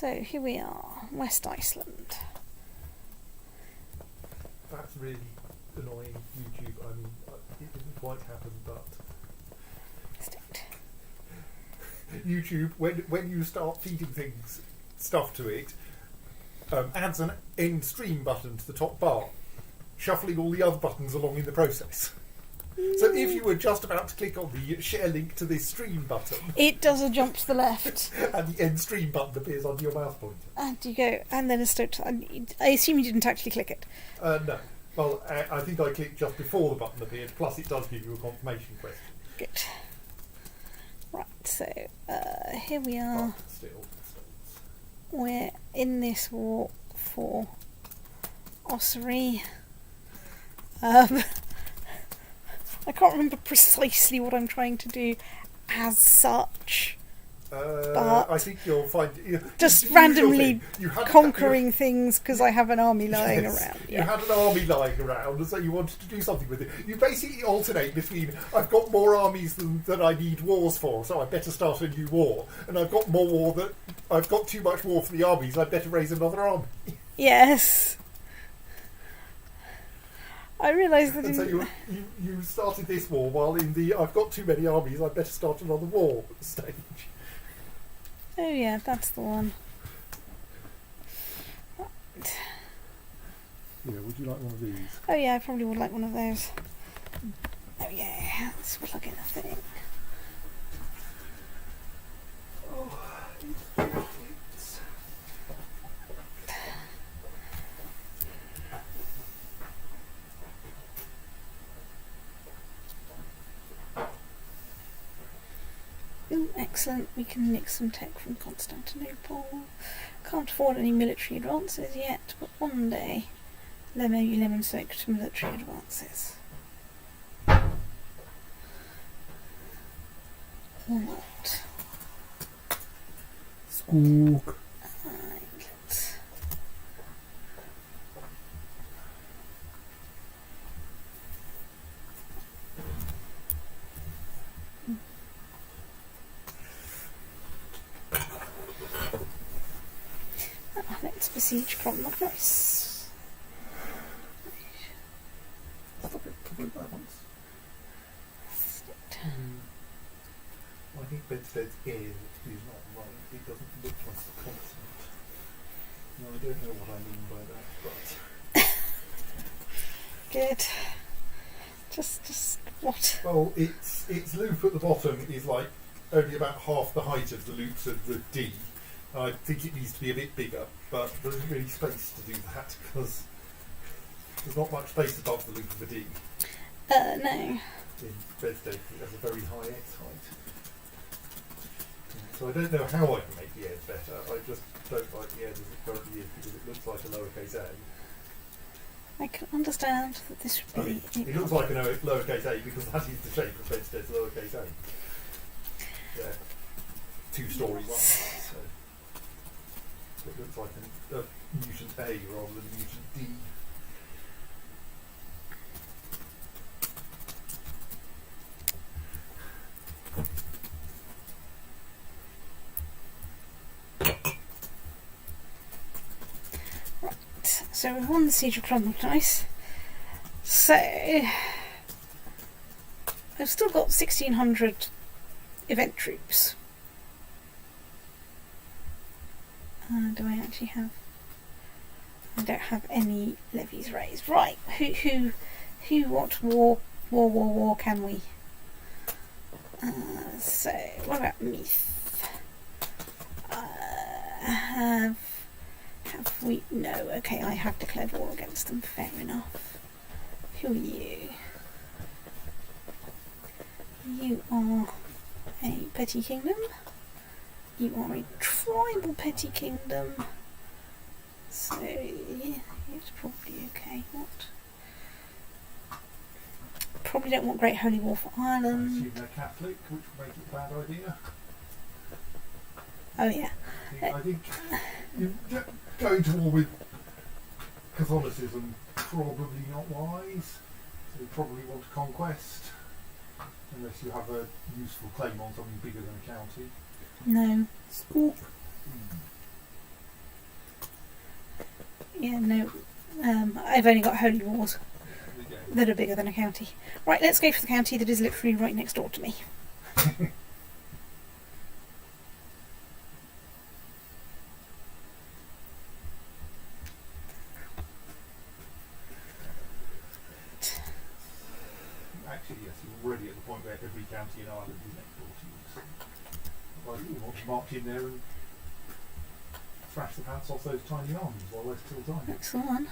So here we are, West Iceland. That's really annoying, YouTube. I mean, it didn't quite happen, but YouTube, when you start feeding stuff to it, adds an end stream button to the top bar, shuffling all the other buttons along in the process. So if you were just about to click on the share link to this stream button, it does a jump to the left, and the end stream button appears under your mouse pointer. And you go, and then a start. I assume you didn't actually click it. No. Well, I think I clicked just before the button appeared. Plus, it does give you a confirmation question. Good. Right. So here we are. Still. We're in this walk for Ossery. I can't remember precisely what I'm trying to do as such. But I think you'll find just randomly conquering things because I have an army lying around. You had an army lying around, so you wanted to do something with it. You basically alternate between I've got more armies than I need wars for, so I better start a new war, and I've got more war that I've got too much war for the armies. I better raise another army. Yes. I realised that. And so you started this war while in the I've got too many armies. I better start another war stage. Oh yeah, that's the one. Right. Yeah, would you like one of these? Oh yeah, I probably would like one of those. Oh yeah, let's plug in a thing. Excellent, we can nick some tech from Constantinople. Can't afford any military advances yet, but one day there may be lemon-soaked military advances. What? Squawk. Let's besiege Cromwell-Price. I think Bedstead's is not right. It doesn't look like a consonant. No, I don't know what I mean by that, but Good. Just what? Well, its loop at the bottom is like only about half the height of the loops of the D. I think it needs to be a bit bigger, but there isn't really space to do that because there's not much space above the loop of a D. No. In Bedstead, it has a very high X height. So I don't know how I can make the edge better. I just don't like the edge as it currently is because it looks like a lowercase a. I can understand that this would be... it looks like a lowercase a because that is the shape of Bedstead's lowercase a. Yeah. Two-story one. So it looks like a mutant A rather than a mutant D. So we've won the Siege of Cromwell-Price. So I've still got 1,600 event troops. Do I actually have? I don't have any levies raised. Right? Who? What war can we? So what about Meath? Have we? No. Okay, I have declared war against them. Fair enough. Who are you? You are a petty kingdom. You are a tribal petty kingdom. So yeah, it's probably okay. What? Probably don't want Great Holy War for Ireland. I assume they're Catholic, which would make it a bad idea. Oh yeah. I think going to war with Catholicism probably not wise. So you probably want a conquest, unless you have a useful claim on something bigger than a county. No. Scoop. Yeah, no. I've only got holy wars that are bigger than a county. Right, let's go for the county that is literally right next door to me. Actually, yes, you're already at the point where every county in Ireland is next door to you. So, you want to march in there and thrash the pants off those tiny armies while they're still tiny. That's the one.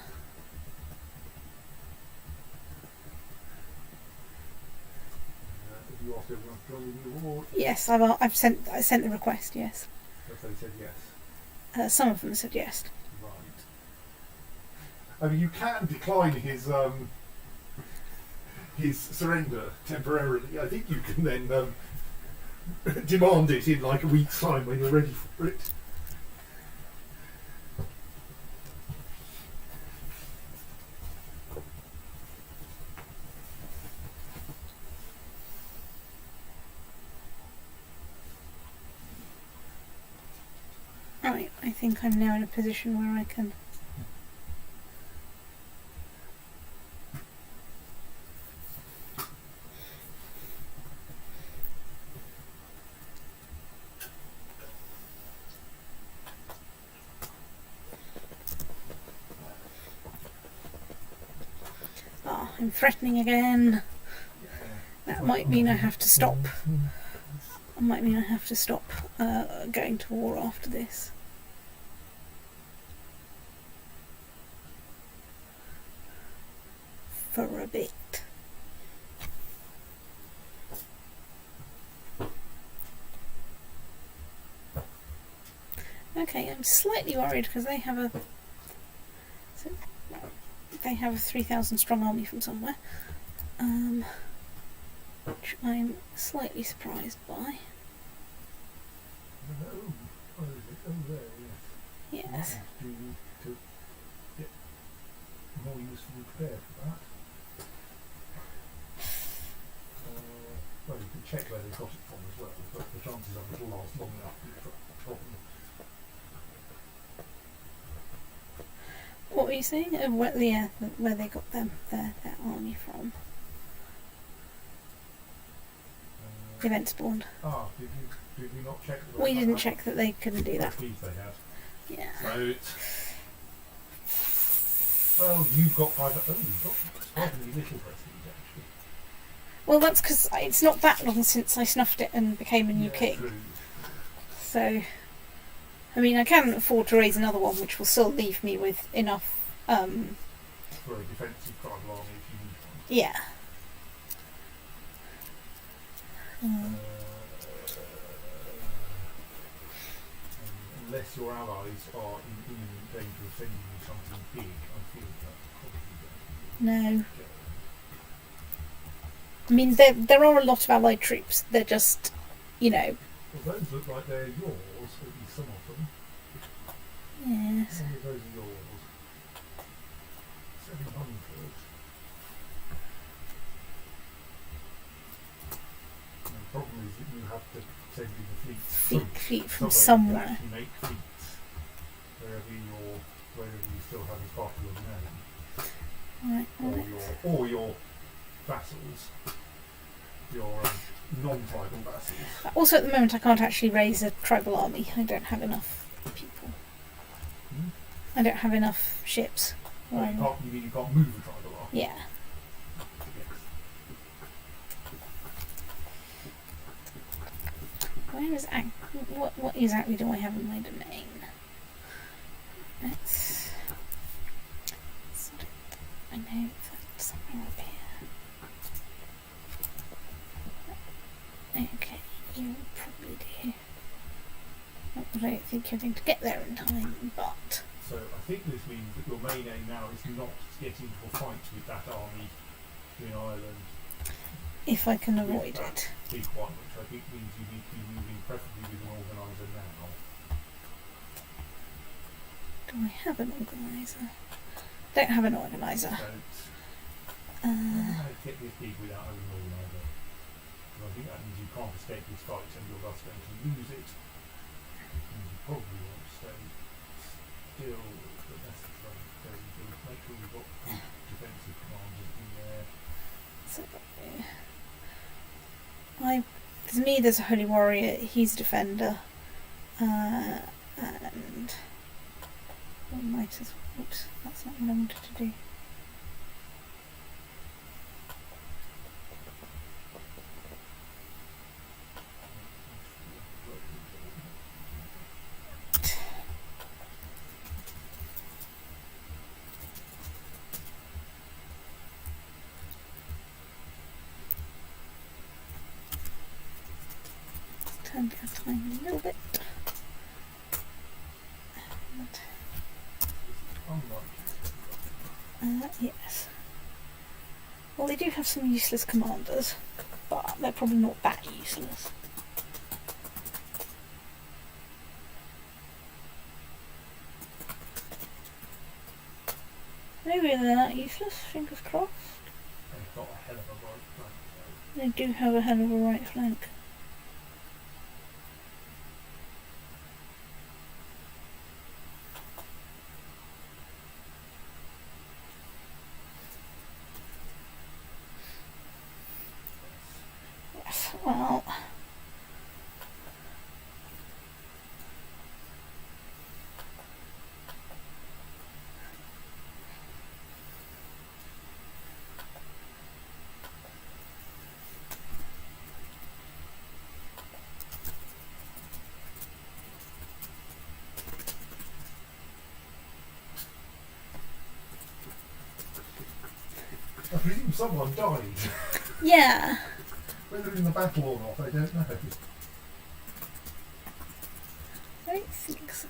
Have you asked everyone to join in the war? Yes, I sent the request. Yes. Have they said yes? Some of them said yes. Right. I mean, you can decline his surrender temporarily. I think you can then demand it in like a week's time when you're ready for it. Right, I think I'm now in a position where I can. I'm threatening again. That might mean I have to stop. That might mean I have to stop going to war after this. For a bit. Okay, I'm slightly worried because they have a 3,000 strong army from somewhere, which I'm slightly surprised by. Oh, there, yes. Yes. Do you need to get more usefully prepared for that? Well, you can check where they got it from as well, but the chances of it will last long enough to be a problem. What were you saying? Where they got their army from? Event spawned. Did you not check? We didn't check that they couldn't do that. They had. Yeah. So it's. Well, you've got you've got surprisingly little prestige actually. Well, that's because it's not that long since I snuffed it and became a new king. True. So, I mean, I can afford to raise another one, which will still leave me with enough. For a defensive tribal army if you need one. Yeah. Unless your allies are in imminent danger of sending you something big, I feel that's probably going to be. No. I mean, there are a lot of allied troops. They're just, Well, those look like they're yours, at least some of them. Yes. How many of those are yours? 700. And the problem is that you have to send in the Fleet from somewhere. somewhere. You actually make fleets wherever you still have as part of your name. Right. Or your vassals. Your non-tribal vassals. Also, at the moment, I can't actually raise a tribal army. I don't have enough people. I don't have enough ships. You mean you can't move a tribal army? Yeah. Where is what exactly do I have in my domain? Let's I know that's somewhere up here. Okay, you probably do. I don't think you're going to get there in time, but. So I think this means that your main aim now is not to get into a fight with that army in Ireland. If I can avoid it. Big one, which I think means you need to be moving preferably with an organiser now. Do I have an organiser? Don't have an organiser. How do I get this big without having an organiser? Because I think that means you can't escape this fight and you're thus going to lose it. And you probably want to stay still, but that's the trouble. you've got defensive commanders in there. So, to me, there's a holy warrior. He's a defender, and we might as. Oops, that's not what I wanted to do. Turn the time a little bit. Yes. Well, they do have some useless commanders, but they're probably not that useless. Maybe they're not useless, fingers crossed. They've got a hell of a right flank, though. They do have a hell of a right flank. Yes, well... I presume someone died. Yeah. Whether in the battle or not, I don't know. I don't think so.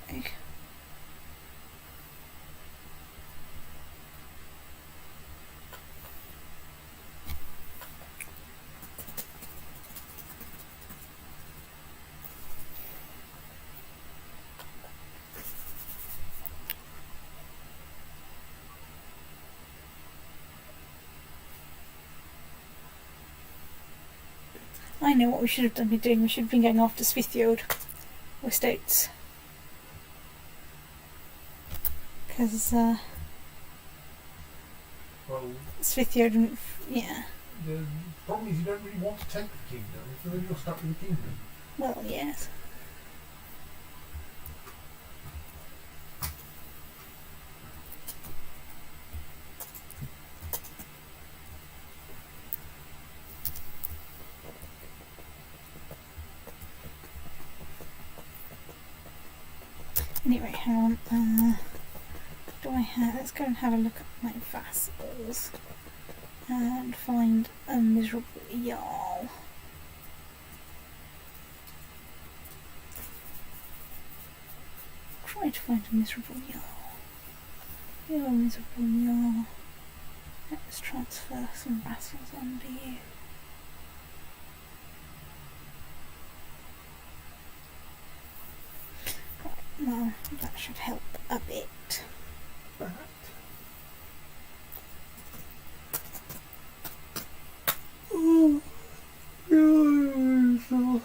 I know what we should have been doing. We should have been going after Sviþjod or States. Because Well, Sviþjod, yeah. the problem is you don't really want to take the kingdom, so then you're stuck with the kingdom. Well, yes. Anyway, hang on. Do I have? Let's go and have a look at my vassals and find a miserable Jarl. Try to find a miserable Jarl. You're a miserable Jarl. Let's transfer some vassals under you. Well, that should help a bit. Right. Oh, yeah,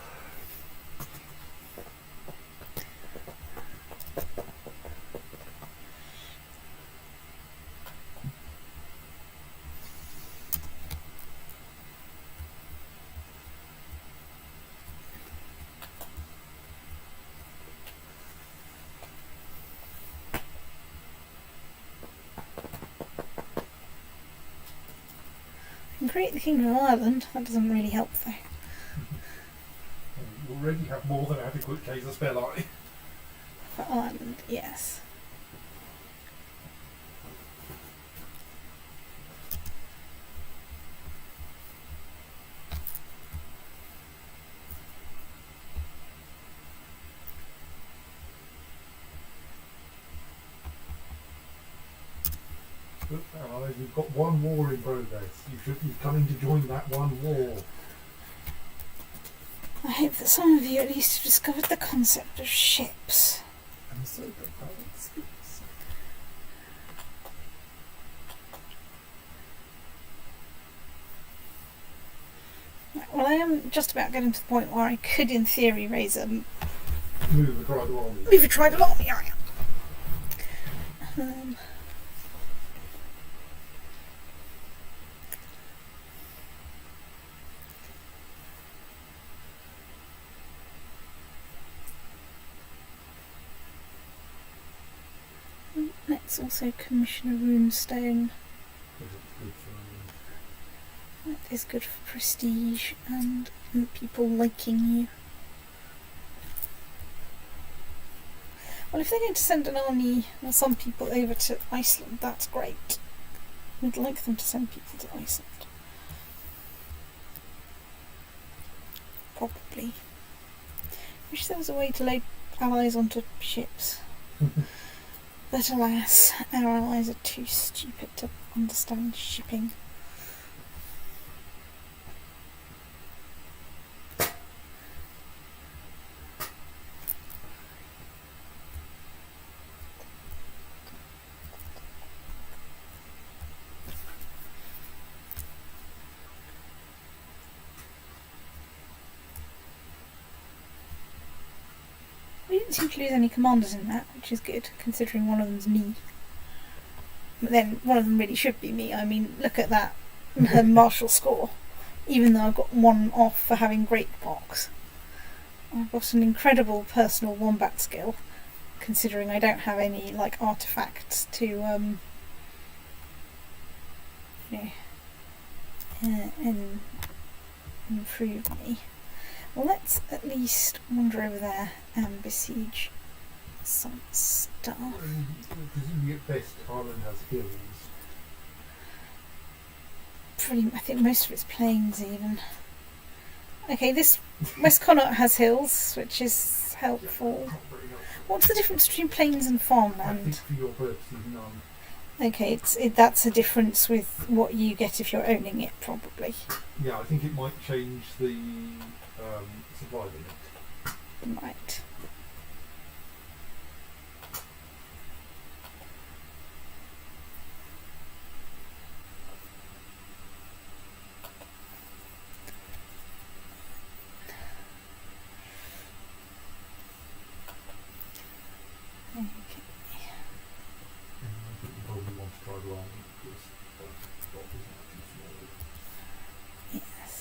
Create the Kingdom of Ireland. That doesn't really help though. You already have more than adequate Kaiser Spell For Ireland, yes. Look, allies, we've got one war in progress. You should be coming to join that one war. I hope that some of you at least have discovered the concept of ships. And so the poet speaks. Well, I am just about getting to the point where I could, in theory, raise a Move a tribal army. tribal army. Let's also commission a runestone. That is good for prestige and people liking you. Well, if they're going to send an army or some people over to Iceland, that's great. We'd like them to send people to Iceland. Probably. Wish there was a way to load allies onto ships. But alas, our allies are too stupid to understand shipping. We didn't seem to lose any commanders in that, which is good, considering one of them's me. But then one of them really should be me. I mean, look at that martial score. Even though I've got one off for having great box. I've got an incredible personal wombat skill, considering I don't have any like artifacts to improve me. Well, let's at least wander over there and besiege some stuff. Presumably at best Ireland has hills. I think most of it's plains even. Okay, this West Connaught has hills, which is helpful. What's the difference between plains and I farmland? think for your purposes, none. Okay, that's a difference with what you get if you're owning it, probably. Yeah, I think it might change the supply limit. Right. Okay. I think you probably want to try the army because the stock isn't too small. Yes.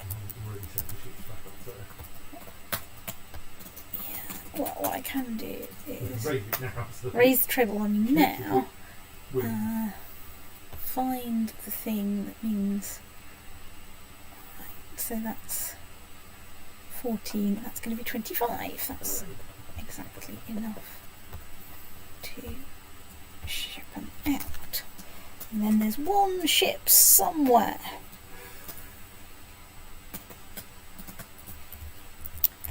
I've already sent the ships back up there. Yeah. Well, what I can do is Raise it now. So raise the treble on you now. win. Find the thing that means. Right, so that's 14. That's going to be 25. That's exactly enough to ship them out. And then there's one ship somewhere.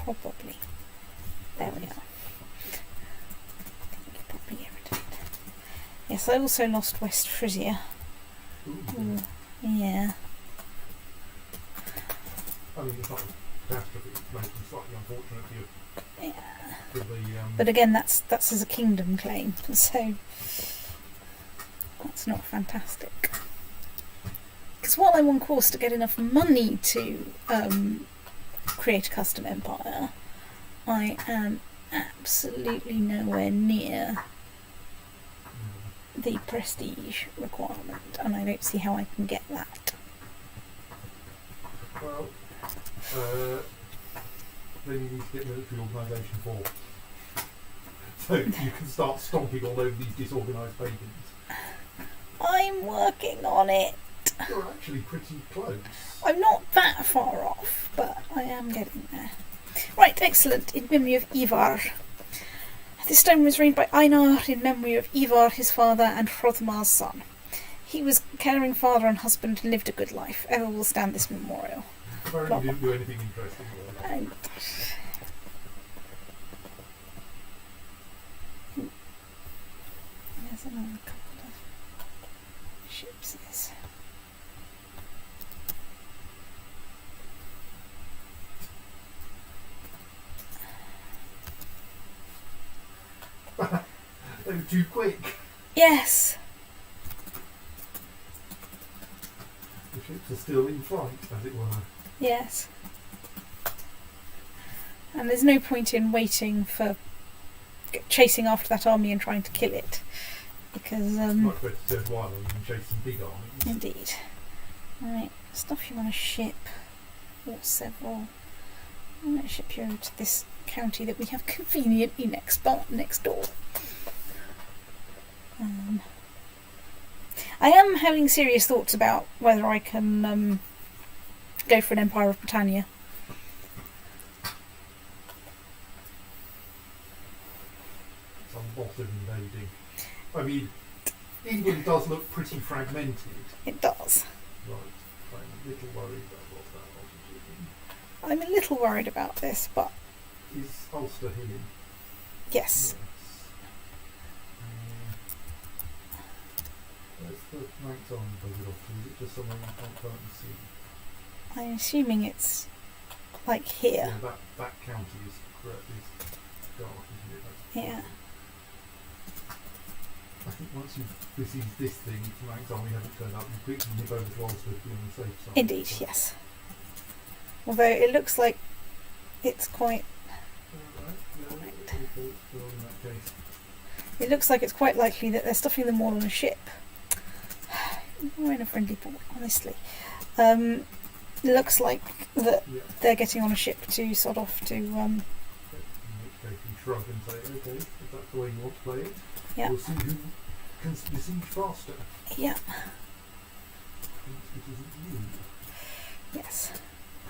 Probably. There we are. I think we could probably get rid of it. Yes, I also lost West Frisia. Ooh, yeah. I mean, it's not a catastrophe. It's mostly slightly unfortunate for you. Yeah. For the, But again, that's as a kingdom claim, so that's not fantastic. Because while I'm on course to get enough money to create a custom empire, I am absolutely nowhere near the prestige requirement, and I don't see how I can get that. well, then you need to get military organisation for. So you can start stomping all over these disorganised pagans. I'm working on it. You're actually pretty close. I'm not that far off, but I am getting there. Right, excellent. In memory of Ivar. This stone was reigned by Einar in memory of Ivar, his father, and Hrothmar's son. He was caring father and husband and lived a good life. Ever will stand this memorial. Apparently didn't do anything interesting. And there's another couple of ships. They were too quick. Yes. The ships are still in flight, as it were. Yes. And there's no point in waiting for chasing after that army and trying to kill it, because Much better to turn wild and chase some big armies. indeed. Right, stuff you want to ship, or several. I'm going to ship you over to this county that we have conveniently next door. I am having serious thoughts about whether I can go for an Empire of Britannia. It's a lot of invading. I mean, England does look pretty fragmented. It does. Right. I'm a little worried about what that lot is doing. I'm a little worried about this, but... Is Ulster hidden? Yes. Where's the Knights Army buggered off to? Is it just somewhere you can't currently see? I'm assuming it's like here. Yeah, that county is correct. Is dark, isn't it? Yeah. I think once you've received this thing, if the Knights Army haven't turned up, you quickly nip over to Ulster to be on the safe side. Indeed, so. Yes. Although it looks like it's quite... It looks like it's quite likely that they're stuffing them all on a ship. We're in a friendly port, honestly. It looks like that they're getting on a ship to sort of to... In which case you shrug and say, okay, if that's the way you want to play it, we'll see who can besiege faster. Yeah. It isn't you. Yes.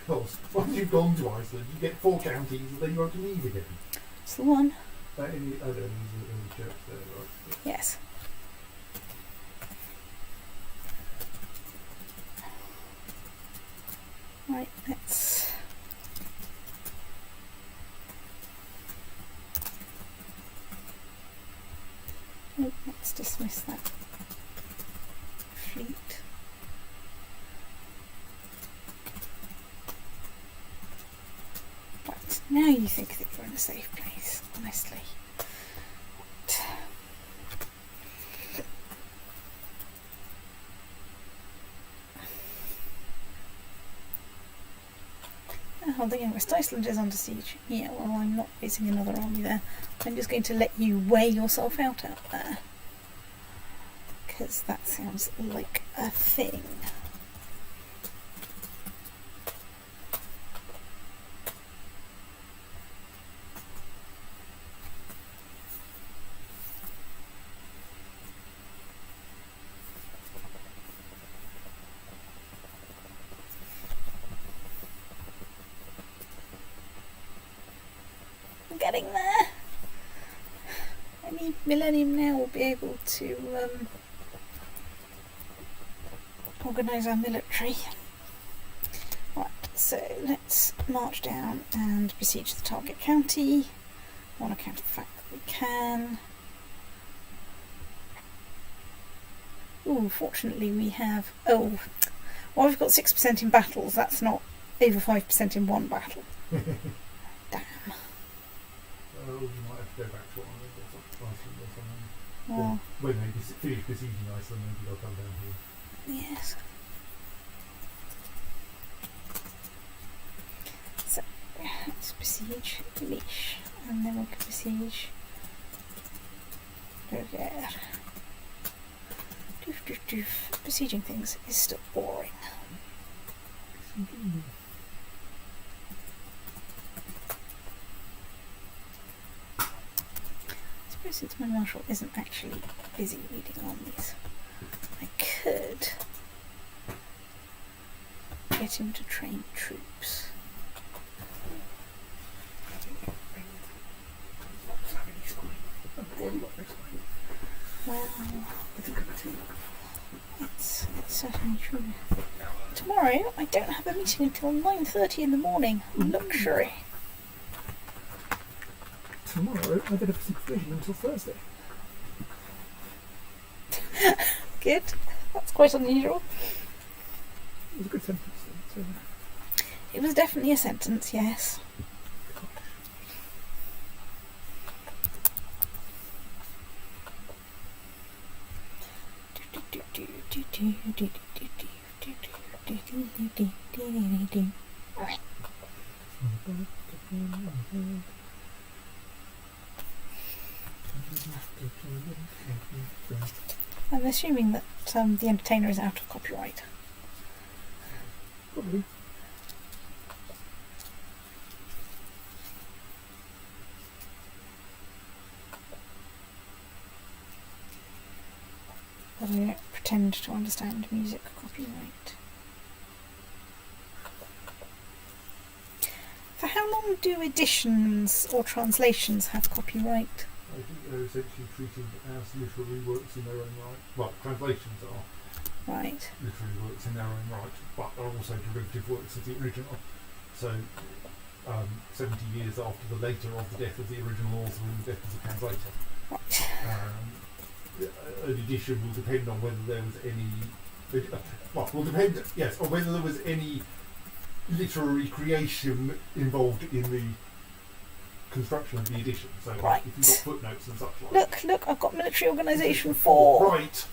Because once you've gone to Iceland, you get 4 counties and then you have to leave again. It's the one. There's a church there, right? Yes. Right, let's... Oh, let's dismiss that fleet. Right, now you think that you're in a safe place, honestly. Oh, the West Iceland is under siege. Yeah, well, I'm not raising another army there. I'm just going to let you weigh yourself out there. Because that sounds like a thing. Getting there. Any millennium now will be able to organise our military. Right, so let's march down and besiege the target county on account of the fact that we can. Ooh, fortunately we have... Oh, well, we've got 6% in battles. That's not over 5% in one battle. Damn. You might have to go back to Iceland or something. Well, or when they finish besieging Iceland, maybe they'll come down here. Yes. So, let's besiege Leash, and then we'll besiege Noregr. Doof, doof, doof. Besieging things is still boring. Since my marshal isn't actually busy leading armies, I could get him to train troops. Well, it's certainly true. Tomorrow I don't have a meeting until 9:30 in the morning. Luxury. Tomorrow I get a supervision until Thursday. Good. That's quite unusual. It was a good sentence. So. It was definitely a sentence, yes. I'm assuming that the entertainer is out of copyright. Probably. pretend to understand music copyright. For how long do editions or translations have copyright? I think they're essentially treated as literary works in their own right. Well, translations are Right. literary works in their own right, but are also derivative works of the original. So, 70 years after the later of the death of the original author and the death of the translator, Right. an edition will depend on whether there was any. Will depend, yes, on whether there was any literary creation involved in the construction of the edition. So, Right. if you've got footnotes and such like. Look, I've got Military Organisation 4. Right.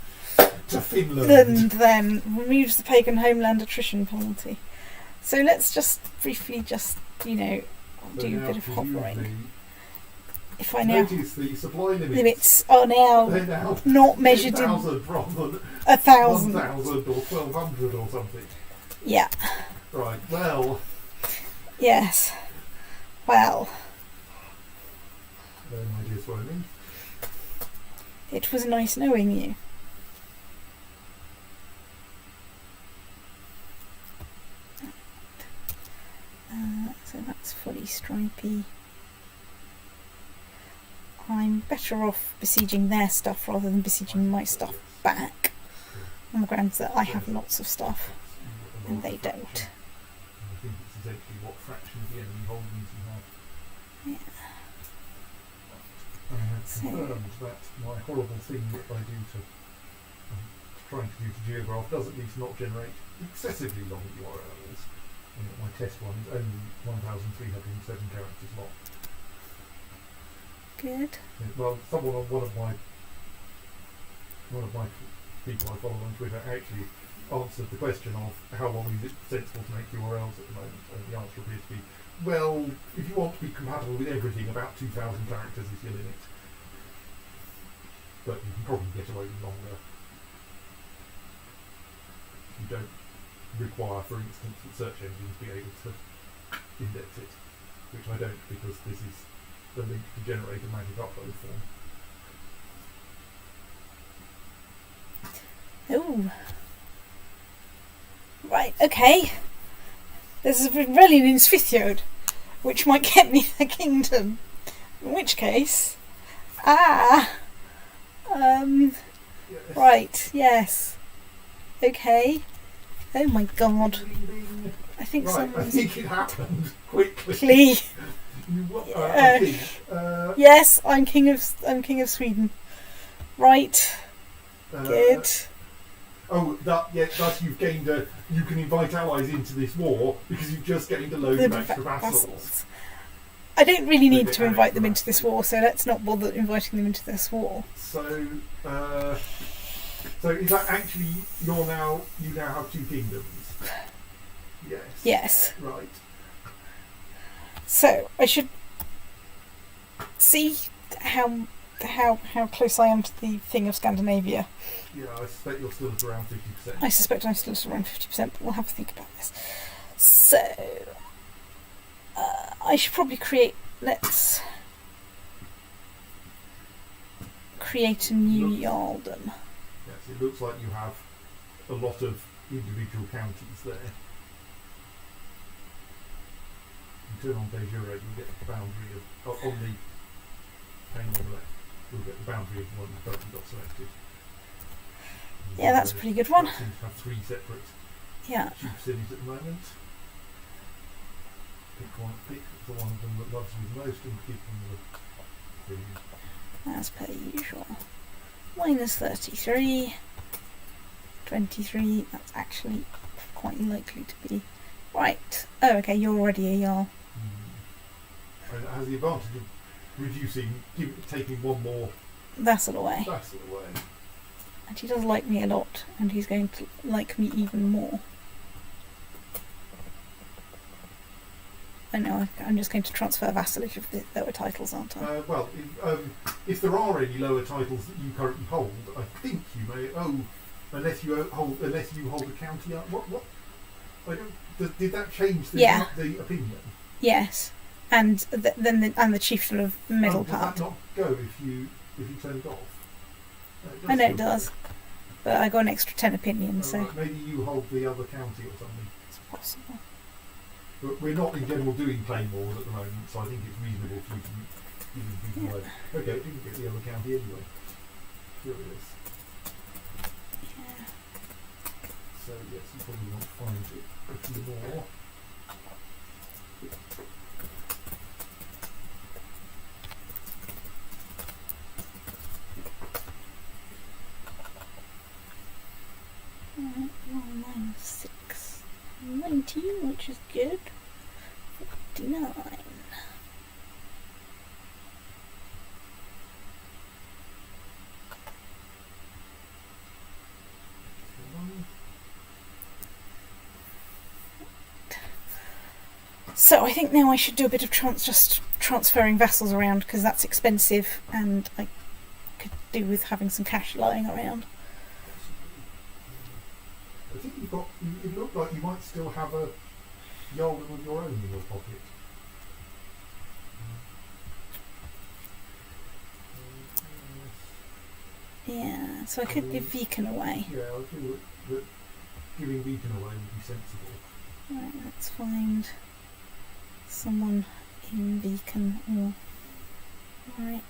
To Finland. And then removes the pagan homeland attrition penalty. So let's just briefly do a bit of hovering. If I now notice the supply limits are now not measured in 1,000 rather than 1,000. 1,000 or 1,200 or something. Yeah. Right, well. Yes. Well. My dear Swami. It was nice knowing you. So that's fully stripy. I'm better off besieging their stuff rather than besieging my stuff back, on the grounds that I have lots of stuff and they don't. I think it's exactly what fraction of the enemy holdings you have. Yeah. I have confirmed that my horrible thing that I do to trying to do to Geograph does at least not generate excessively long URLs. My test one is only 1,307 characters long. Good. Well, one of my people I follow on Twitter actually answered the question of how long is it sensible to make URLs at the moment, and the answer appears to be, well, if you want to be compatible with everything, about 2,000 characters is your limit. But you can probably get away with longer. You don't require, for instance, that search engines be able to index it, which I don't, because this is the link to generate a magic upload form. Oh. Right, okay. There's a rebellion in Sviþjod, which might get me the kingdom. In which case... yes. Right, yes. Okay. Oh my god. I think right, I think it happened quickly. Yes, I'm king of Sweden. Right. Good. Thus you've gained you can invite allies into this war because you've just gained a load of extra vassals. I don't really need to invite them into this war, so let's not bother inviting them into this war. So is that actually you now have two kingdoms? Yes. Yes. Right. So I should see how close I am to the thing of Scandinavia. Yeah, I suspect you're still at around 50%. I suspect I'm still at around 50%, but we'll have to think about this. So I should probably let's create a new Jarldom. Yes, it looks like you have a lot of individual counties there. You turn on de jure, you'll get the boundary of on the pane on the left. You'll get the boundary of the one you've currently got selected. Yeah, that's a pretty good one. Seems to have three separate chief cities at the moment. Pick the one of them that loves you the most and give them the as per usual. Minus 33. 23. That's actually quite likely to be. Right. Oh, okay, you're already a Jarl. And it has the advantage of taking one more vassal away. And he does like me a lot, and he's going to like me even more. I know, I'm just going to transfer vassalage of the lower titles, aren't I? If there are any lower titles that you currently hold, I think you may. Unless you hold a county. What? Did that change the opinion? Yes, and the chieftain of middle part. Does that not go if you turn it off? I know it does. But I got an extra 10 opinions, so Right, maybe you hold the other county or something. it's possible. But we're not in general doing claymores at the moment, so I think it's reasonable for you to give people away. Okay, it didn't get the other county anyway. Curious. Yeah. So yes, you probably want to find it a few more. Minus 6. 19, which is good. 59. So I think now I should do a bit of just transferring vassals around, because that's expensive and I could do with having some cash lying around. I think you've got. It looked like you might still have a Yarden of your own in your pocket. Yeah, so I could give Beacon away. Yeah, I feel that giving Beacon away would be sensible. Right, let's find someone in Beacon or right.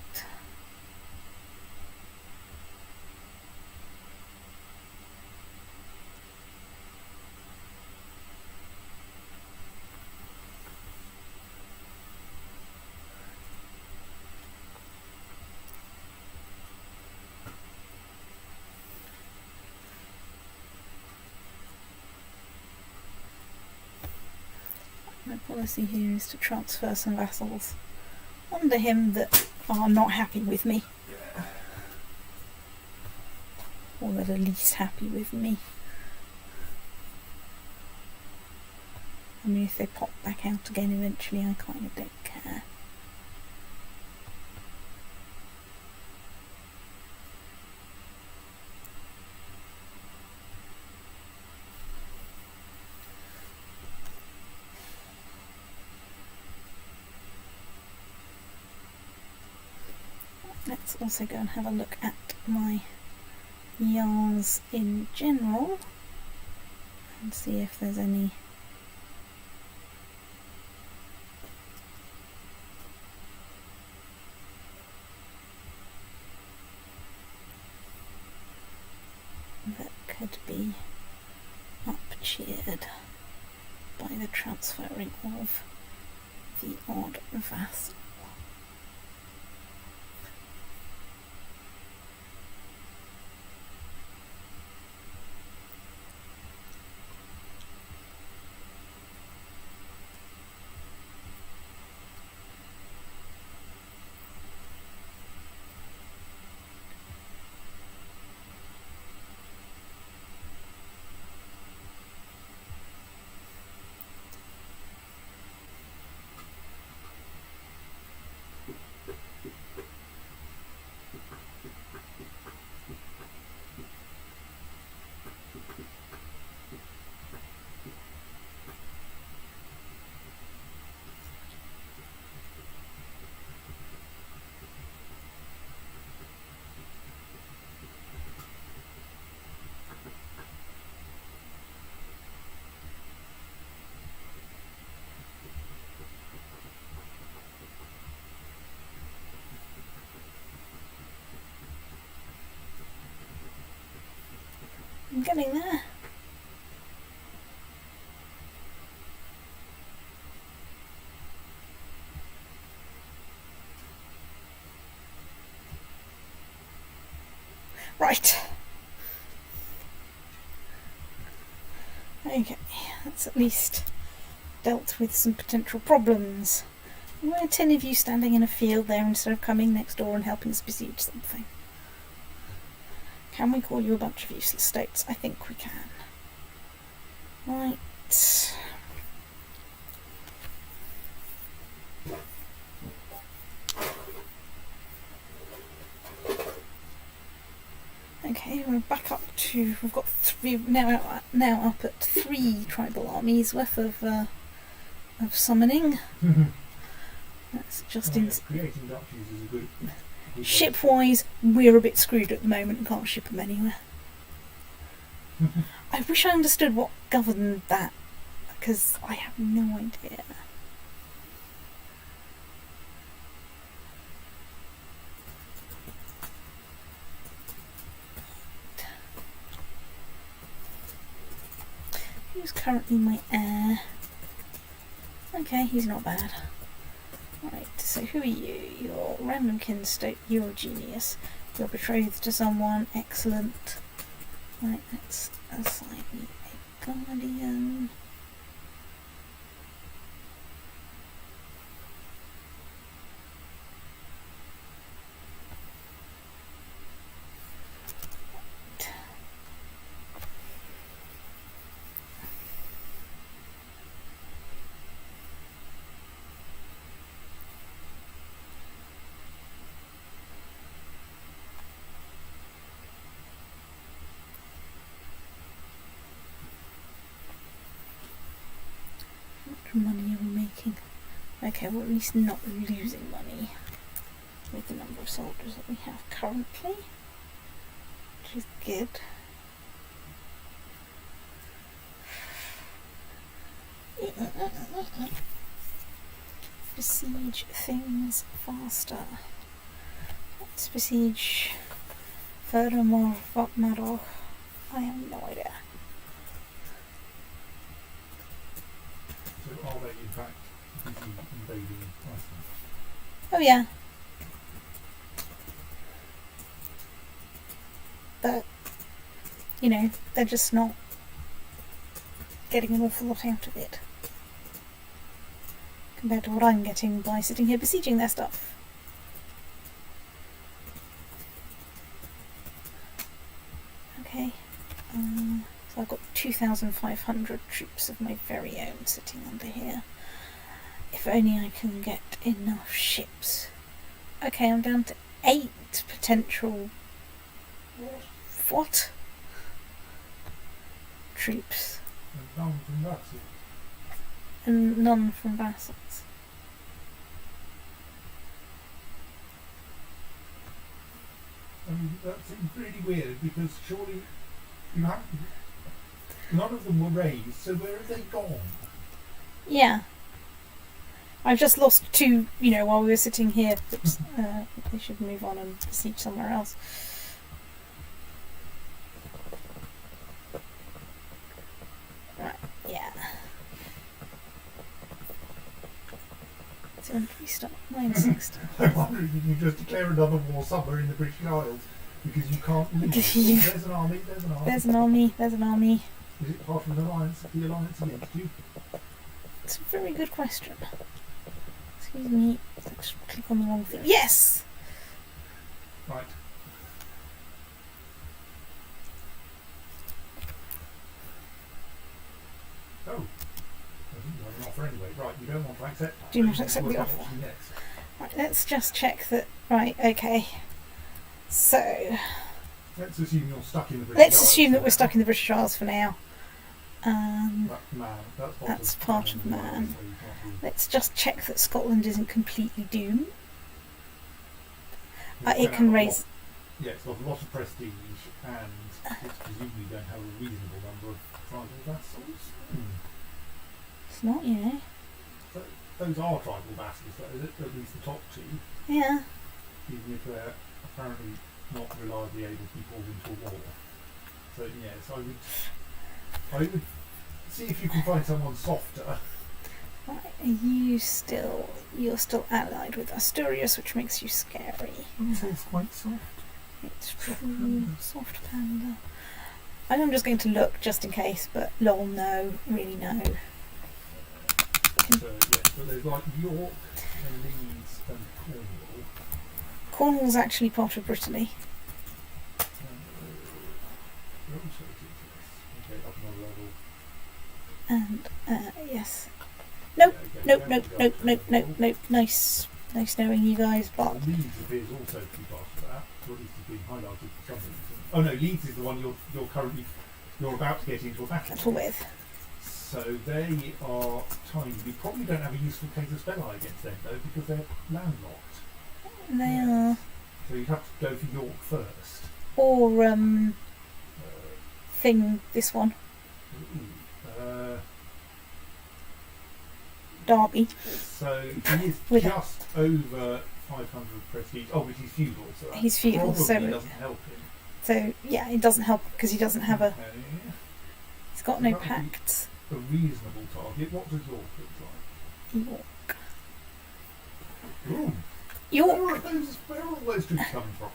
My policy here is to transfer some vassals under him that are not happy with me. Or that are least happy with me. I mean, if they pop back out again eventually, I kind of don't care. Let's also go and have a look at my Jarls in general and see if there's any that could be up-cheered by the transferring of the odd vassal. I'm getting there. Right. Okay, that's at least dealt with some potential problems. Why are 10 of you standing in a field there instead of coming next door and helping us besiege something? Can we call you a bunch of useless states? I think we can. Right. Okay, we're back up to, we've got three, now up at 3 tribal armies worth of summoning. That's just in. Creating duchies is a good Ship-wise, we're a bit screwed at the moment and can't ship them anywhere. I wish I understood what governed that, because I have no idea. Who's currently my heir? Okay, he's not bad. Right, so who are you? You're random kinstoke, you're a genius. You're betrothed to someone, excellent. Right, let's assign me a guardian. Money are we making? Okay, we're at least not losing money with the number of soldiers that we have currently, which is good. Besiege things faster. Let's besiege furthermore Vatmarok. I have no idea. So are they in fact busy invading Iceland? Oh yeah. But, you know, they're just not getting an awful lot out of it compared to what I'm getting by sitting here besieging their stuff. Okay, so I've got 2,500 troops of my very own sitting under here. If only I can get enough ships. Okay, I'm down to 8 potential... What? Troops. And none from vassals. And none from vassals. I mean, that seems really weird because surely you have none of them were raised, so where have they gone? Yeah. I've just lost 2, you know, while we were sitting here. Oops, they should move on and besiege somewhere else. Right, yeah. So when did we start? 960. I'm wondering if you just declare another war somewhere in the British Isles because you can't leave. There's an army, there's an army. There's an army, there's an army. Is it part of the alliance against you? It's a very good question. Excuse me, let's click on the wrong thing. Yes! Right. Oh. I think you have an offer anyway. Right, you don't want to accept that. Do not accept the offer. Next. Right, let's just check that. Right, okay. So, let's assume you're stuck in the British let's Isles. assume that we're stuck in the British Isles for now. That's part of Man. Let's just check that Scotland isn't completely doomed. It can raise... Yeah, it's got a lot of prestige and it's presumably don't have a reasonable number of tribal vassals. It's not, you know. Those are tribal vassals, at least the top 2. Yeah. Even if they're apparently not reliably able to be pulled into a war. So yes, I would see if you can find someone softer. Right, you're still allied with Asturias, which makes you scary. It's quite soft. It's true, soft panda. I'm just going to look just in case, but lol, no, really no. So yes, but there's like York and Leeds and Cornwall. Cornwall's actually part of Brittany. Okay, up another level. And, yes. Nope. Nice knowing you guys, but... Leeds appears also to be part of that, or at least it's been highlighted for some reason. Oh no, Leeds is the one you're about to get into a battle with. So they are tiny. You probably don't have a useful case of spell eye against them though, because they're landlocked. They are. So you'd have to go for York first. Or, thing, this one. Ooh, Derby. so he is With- just over 500 prestige. Oh, but he's feudal, so that He's feudal, probably so doesn't help him. So yeah, it doesn't help because he doesn't have a. Okay. He's got no That would be- pacts. A reasonable target. What does York look like? York. Ooh. York. Where are all those troops coming from?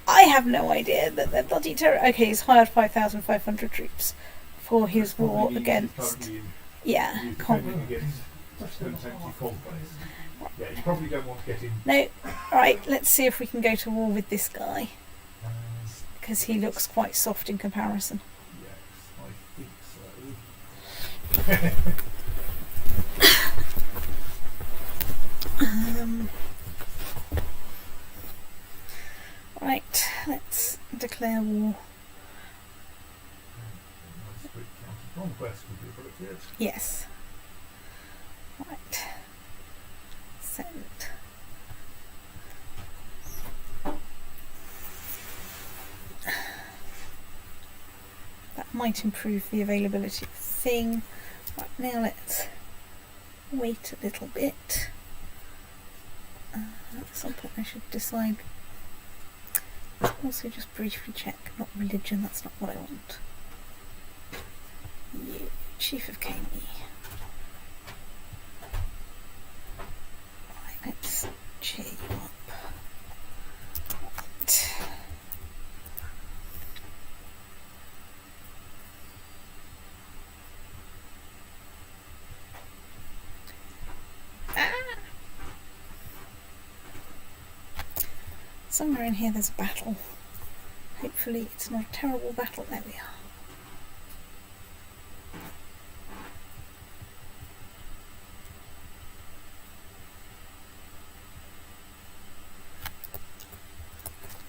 I have no idea that they're bloody terrible. Okay, he's hired 5,500 troops for his Probably war he's against. currently Yeah, he's Congo. defending against potentially fog base. Yeah, you probably don't want to get in. No, right. Let's see if we can go to war with this guy because he looks quite soft in comparison. Yes, I think so. Right, let's declare war. Strict counter-conquest would be appropriate. Yes. Right. Send. That might improve the availability of the thing. Right, now let's wait a little bit. At some point I should decide. Also just briefly check, not religion, that's not what I want. You, Chief of Kami. Right, let's cheer you up. Right. Somewhere in here there's a battle. Hopefully it's not a terrible battle. There we are.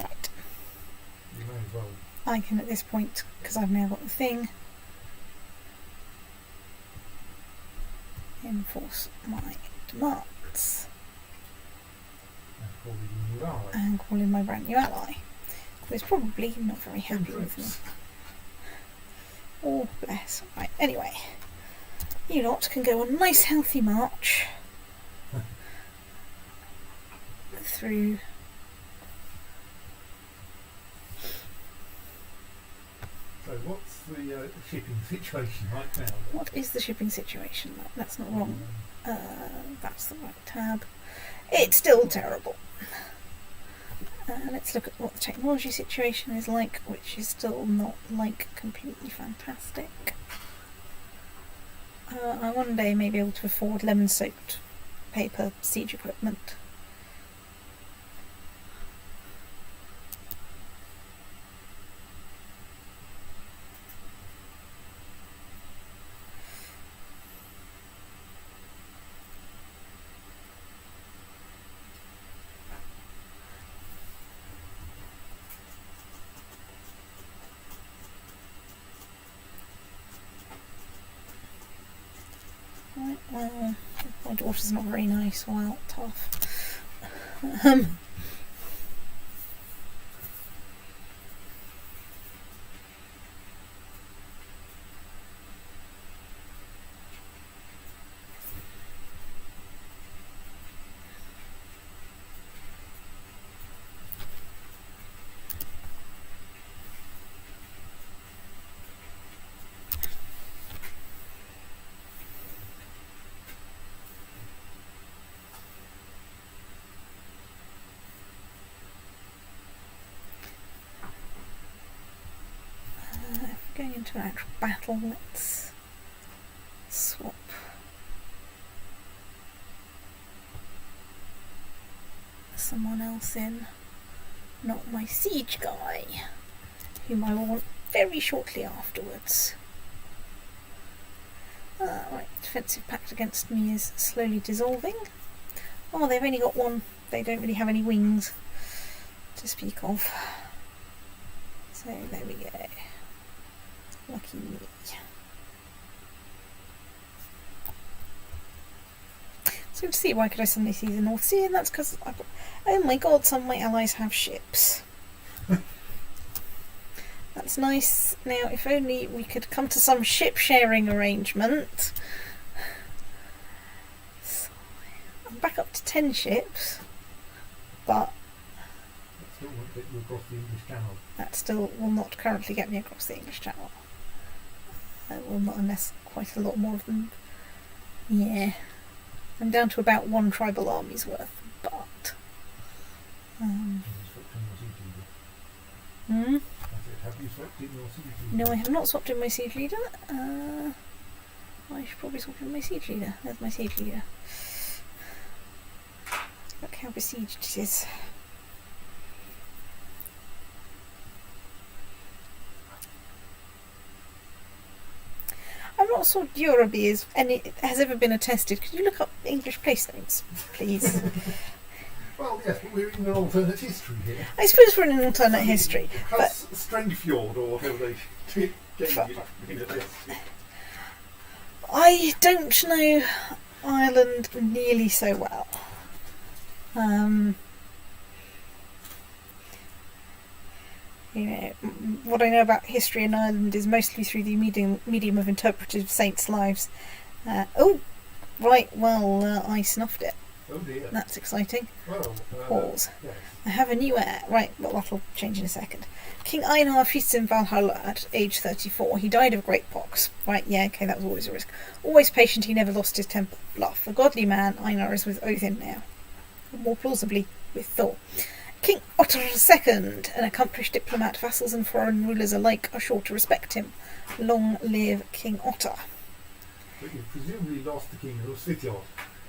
Right. You may as well. I can at this point, because I've now got the thing, enforce my demands. Call the new ally. And call in my brand new ally, who is probably not very happy with me. Oh, bless. Right, anyway. You lot can go on a nice healthy march through. So what's the shipping situation right now? What is the shipping situation like? That's not wrong. That's the right tab. It's still terrible. Let's look at what the technology situation is like, which is still not like completely fantastic. I one day may be able to afford lemon-soaked paper siege equipment. Right, well, my daughter's not very nice. Well, tough. Going into an actual battle, let's swap someone else in, not my siege guy, whom I will want very shortly afterwards. Right, defensive pact against me is slowly dissolving. Oh, they've only got one, they don't really have any wings to speak of. So there we go. Lucky me. So to see why could I suddenly see the North Sea, and that's because I've got, oh my god, some of my allies have ships. That's it's nice. Now, if only we could come to some ship-sharing arrangement. So, I'm back up to 10 ships, but That still won't get you across the English Channel. that still will not currently get me across the English Channel. Will not, unless quite a lot more of them. Yeah. I'm down to about 1 tribal army's worth, but... Have you swapped in your siege leader? No, I have not swapped in my siege leader. I should probably swap in my siege leader. There's my siege leader. Look how besieged it is. I'm not sure Europe is, and it has ever been attested. Could you look up English place names, please? Well, yes, but we're in an alternate history here. I suppose we're in an alternate history, but Has Sviþjod, or whatever they gave it in a list. I don't know Ireland nearly so well. You know, what I know about history in Ireland is mostly through the medium of interpreted saints' lives. Oh, right, well, I snuffed it. Oh dear. That's exciting. Well, Pause. yes. I have a new heir. Right, well, that'll change in a second. King Einar feasts in Valhalla at age 34. He died of great pox. Right, yeah, okay, that was always a risk. Always patient, he never lost his temper bluff. A godly man, Einar is with Odin now. More plausibly, with Thor. King Otr II, an accomplished diplomat, vassals and foreign rulers alike are sure to respect him. Long live King Otr. But you presumably lost the king of Sviþjod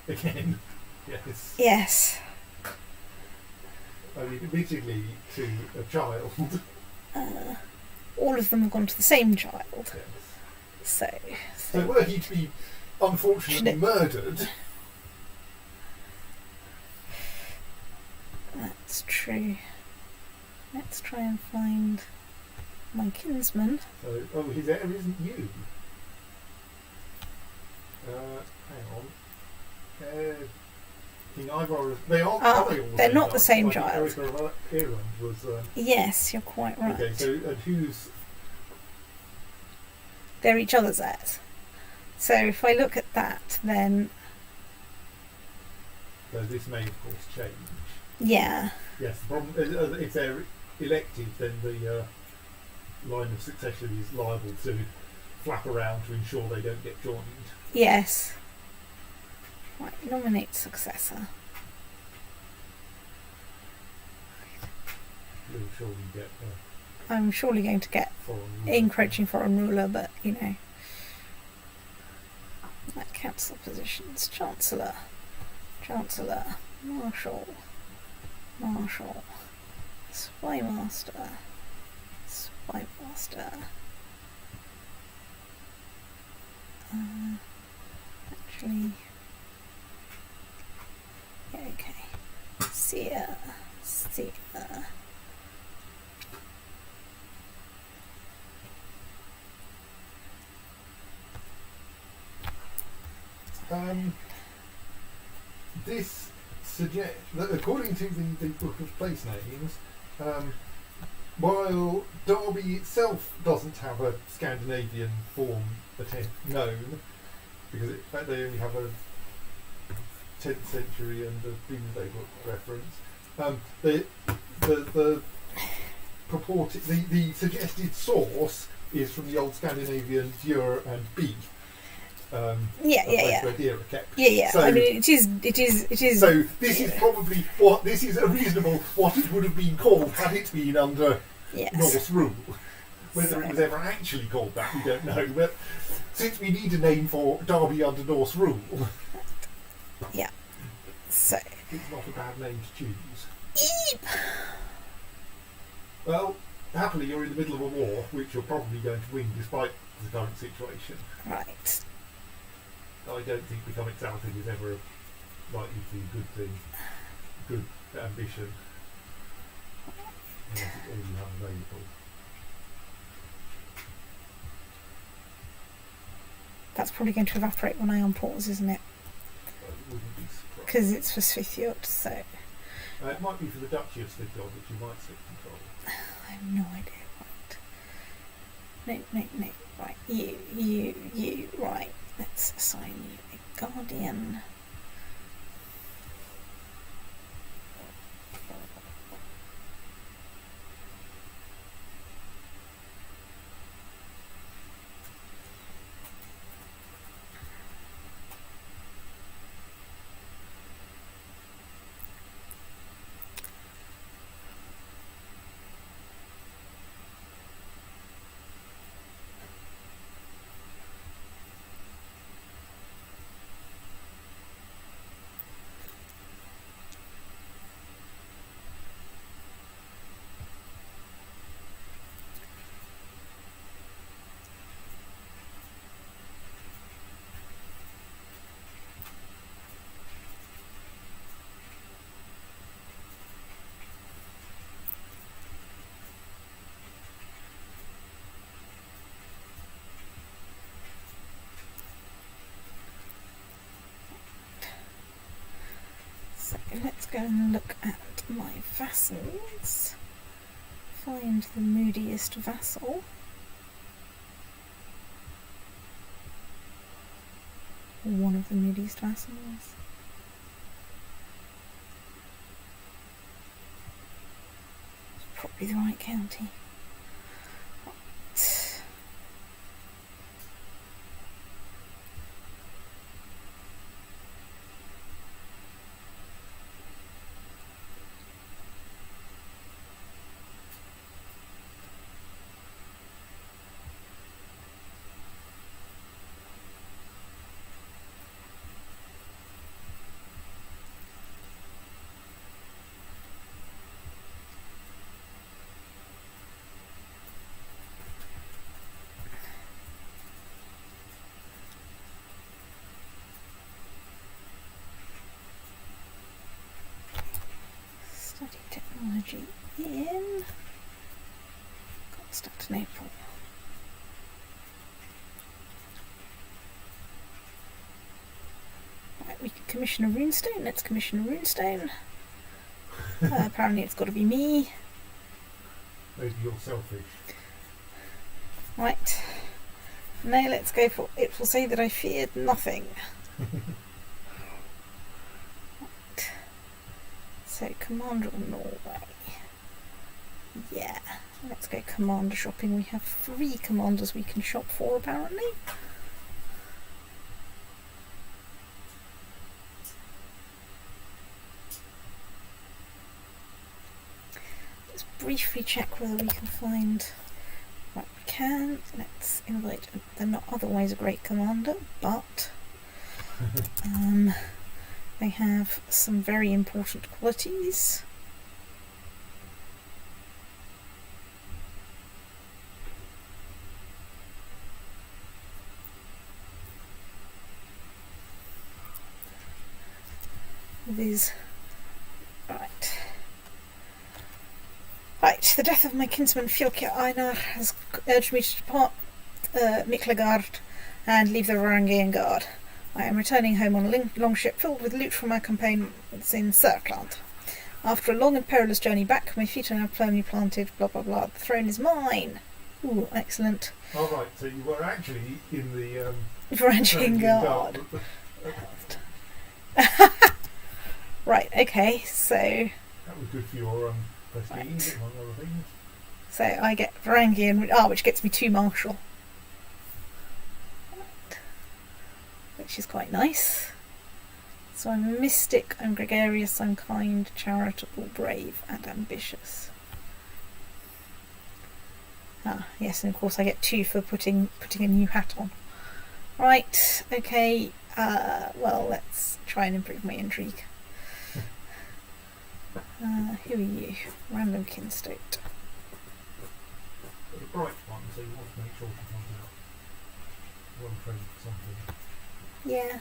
again. Yes. Yes. I mean, admittedly to a child. All of them have gone to the same child. Yes. So were he to be unfortunately murdered. That's true. Let's try and find my kinsman. So, his heir isn't you. Hang on. King Ivar, they are they all they're not the same child? child. Eric of Ireland was. Yes, you're quite right. Okay, so and who's? They're each other's heirs. So if I look at that, then So this may of course change. yeah. Yes, the problem if they're elected, then the line of succession is liable to flap around to ensure they don't get joined. Yes. Right, nominate successor. You'll surely get I'm surely going to get foreign. encroaching foreign ruler, but you know. That council positions. Chancellor. Marshal. Spymaster. Actually. Yeah, okay. Seer. This suggests that according to the Book of Place Names, while Derby itself doesn't have a Scandinavian form known, because in fact they only have a 10th century and a Domesday Book reference, the purported the suggested source is from the old Scandinavian Djur and Bi. Yeah. Where deer are kept. Yeah. So, I mean, it is. So this is probably this is a reasonable what it would have been called had it been under Norse rule. Whether it was ever actually called that, we don't know. But since we need a name for Derby under Norse rule, yeah. So it's not a bad name to choose. Well, happily you're in the middle of a war, which you're probably going to win despite the current situation. Right. I don't think becoming Celtic is ever likely to be a good thing, good ambition, unless it's all you have available. That's probably going to evaporate when I unpause, isn't it? I wouldn't be surprised. Because it's for Sviþjod, so... It might be for the Duchy of Sviþjod, which you might stick control. I have no idea what. No. Right, you. Right, let's assign you a guardian. So let's go and look at my vassals. Find the moodiest vassal. Or one of the moodiest vassals. It's probably the right county. Right. Study technology in Constantinople. Right, we can commission a runestone. Let's commission a runestone. Apparently it's got to be me. Maybe you're selfish. Right. Now let's go for it. Will say that I feared nothing. Right. So Commander of Norway. Yeah. Let's go commander shopping. We have 3 commanders we can shop for apparently. Let's briefly check whether we can find. Right, we can. Let's invite. They're not otherwise a great commander, but they have some very important qualities. Viz. Right, the death of my kinsman Fjölkir Einar has urged me to depart Miklagard and leave the Varangian Guard. I am returning home on a long ship filled with loot from our campaigns in Sörkland. After a long and perilous journey back, my feet are now firmly planted, blah blah blah. The throne is mine! Ooh, excellent. Oh right, so you were actually in the Varangian Guard. Right, okay, so... That was good for your prestige, Right. among other things. So I get Varangian, which gets me 2 martial. Right. Which is quite nice. So I'm a mystic, I'm gregarious, I'm kind, charitable, brave, and ambitious. Ah, yes, and of course I get 2 for putting a new hat on. Right, okay, well, let's try and improve my intrigue. Who are you? Random Kinstote. A bright one, so you want to make sure she comes out well trained for something. Yeah.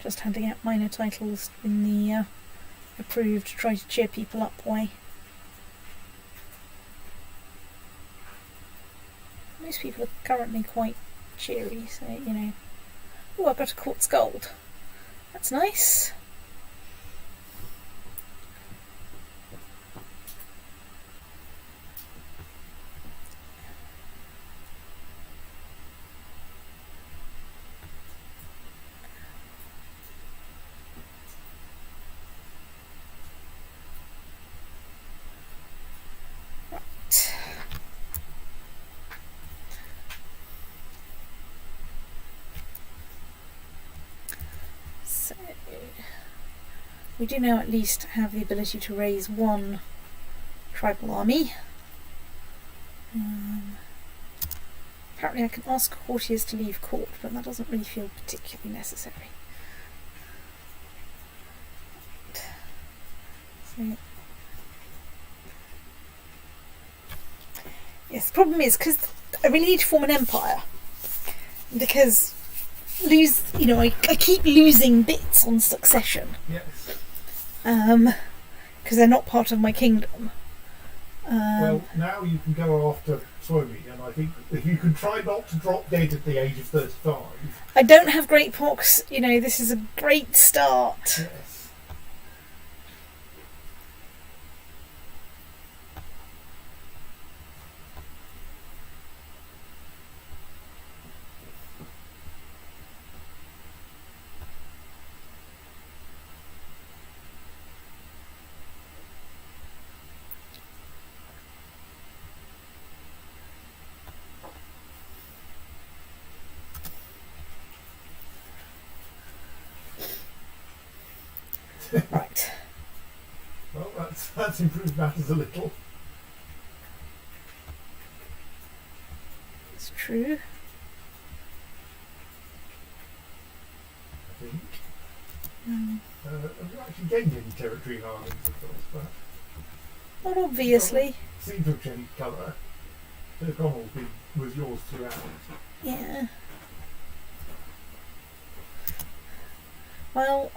Just handing out minor titles in the approved, try to cheer people up way. Most people are currently quite cheery, so you know. Oh, I've got a quartz gold. That's nice. So we do now at least have the ability to raise one tribal army. Apparently I can ask courtiers to leave court, but that doesn't really feel particularly necessary. So, yes, the problem is because I really need to form an empire, because I keep losing bits on succession. Yes. Because they're not part of my kingdom. Well, now you can go after Suomi, and I think if you can try not to drop dead at the age of 35. I don't have great pox. This is a great start. Yes. Right. Well, that's improved matters a little. It's true. I think. Have you actually gained any territory in Ireland, of course? Not obviously. Seems to have changed colour. O'Connell was yours throughout. Yeah. Well.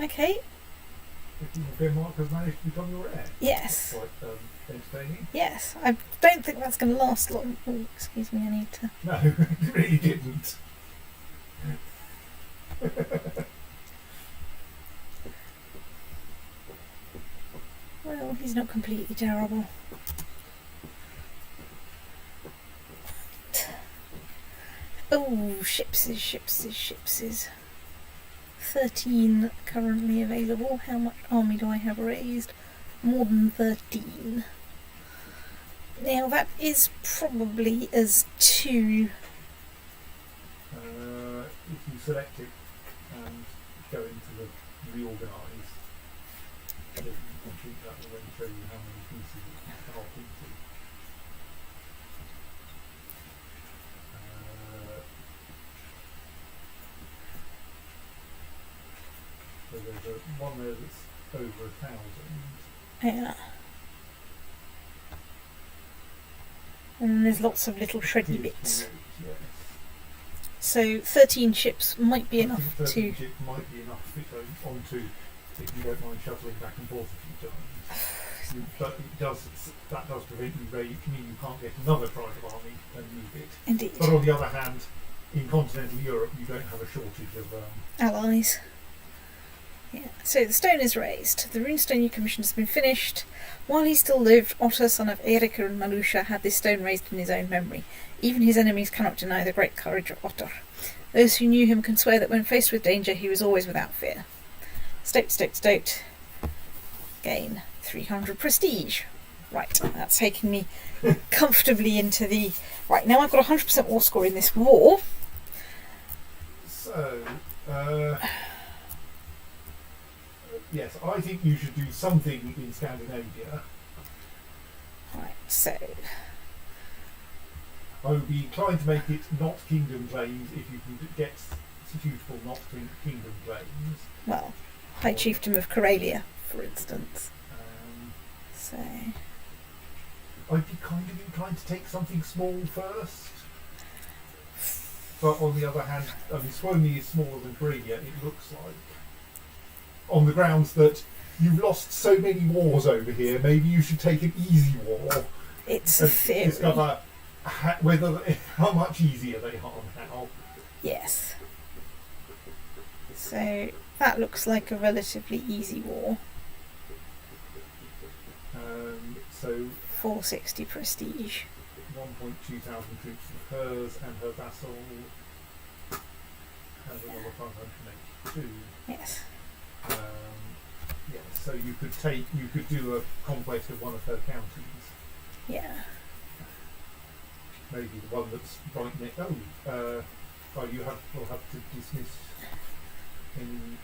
Okay. Denmark has managed to become your heir. Yes. Quite entertaining. Yes. I don't think that's going to last long. Oh, excuse me, I need to. No, it really didn't. Well, he's not completely terrible. Oh, shipses. 13 currently available. How much army do I have raised? More than 13. Now that is probably as 2. If you select it and go into the reorganise, then you can treat that will then show you how many pieces it are into. So there's one there that's over 1,000. Yeah. And then there's lots of little shreddy bits. Yes. So 13 ships might be enough I think 13 to... ships might be enough to fit onto if you don't mind shuttling back and forth a few times. But that does prevent you mean you can't get another tribal army and move it. Indeed. But on the other hand, in continental Europe you don't have a shortage of allies. Yeah. So the stone is raised. The runestone commission has been finished. While he still lived, Otr, son of Eiríkr and Malusha, had this stone raised in his own memory. Even his enemies cannot deny the great courage of Otr. Those who knew him can swear that when faced with danger he was always without fear. Stoat. Gain 300 prestige. Right, that's taking me comfortably into the... Right, now I've got 100% war score in this war. So, yes, I think you should do something in Scandinavia. Right, so... I would be inclined to make it not kingdom claims if you can get suitable not kingdom claims. Well, High Chiefdom of Karelia, for instance. So I'd be kind of inclined to take something small first. But on the other hand, I mean, Suomi is smaller than Korea, it looks like. On the grounds that you've lost so many wars over here, maybe you should take an easy war. it's a And theory. discover how much easier they are now. Yes. So that looks like a relatively easy war. So 460 prestige. 1.2 thousand troops of hers and her vassal has another 582. Yes. Yeah, so you could do a conquest of one of her counties. Yeah. Maybe the one that's right next. You'll have to dismiss any.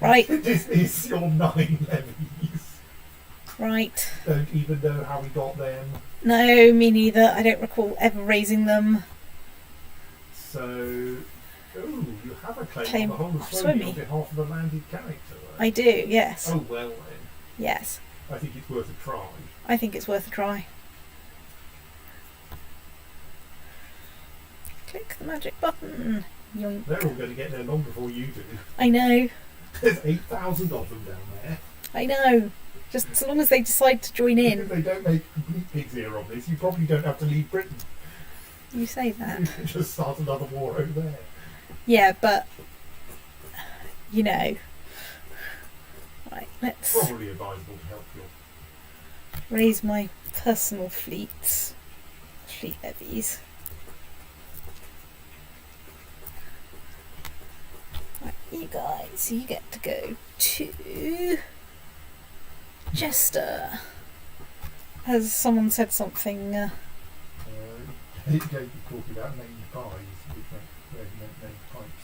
Right. Dismiss your 9 levies. Right. Don't even know how we got them. No, me neither. I don't recall ever raising them. So, you have a claim Claim on the whole of of Suomi on Suomi. behalf of a landed character. Though. I do, yes. Oh well then. Yes. I think it's worth a try. I think it's worth a try. Click the magic button. Yoink. They're all going to get there long before you do. I know. There's 8,000 of them down there. I know. Just so long as they decide to join If in. they don't make complete pigs ear on this, you probably don't have to leave Britain. You say that. You can just start another war over there. Yeah, but you know. Right, let's Probably advisable to help you. raise my personal fleet levies. Right, you guys, you get to go to Chester. Has someone said something? They keep talking about named pies, which make named pipes.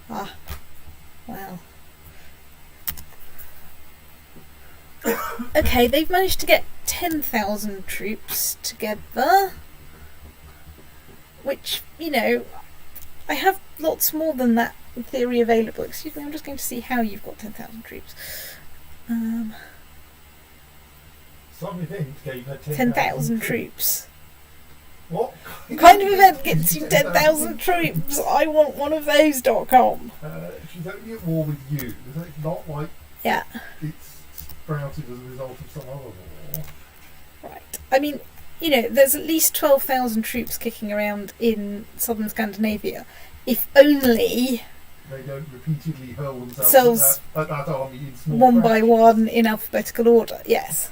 Ah, well. Okay, they've managed to get 10,000 troops together. Which, you know, I have lots more than that in theory available. Excuse me, I'm just going to see how you've got 10,000 troops. Some event gave her 10,000 troops. What? What kind of event gets you 10,000 troops? I want one of those.com. She's only at war with you. It's not like Yeah, it's sprouted as a result of some other war. right. I mean, you know, there's at least 12,000 troops kicking around in southern Scandinavia. If only They don't repeatedly hurl themselves Selves at that army in small one by batches. one in alphabetical order. Yes.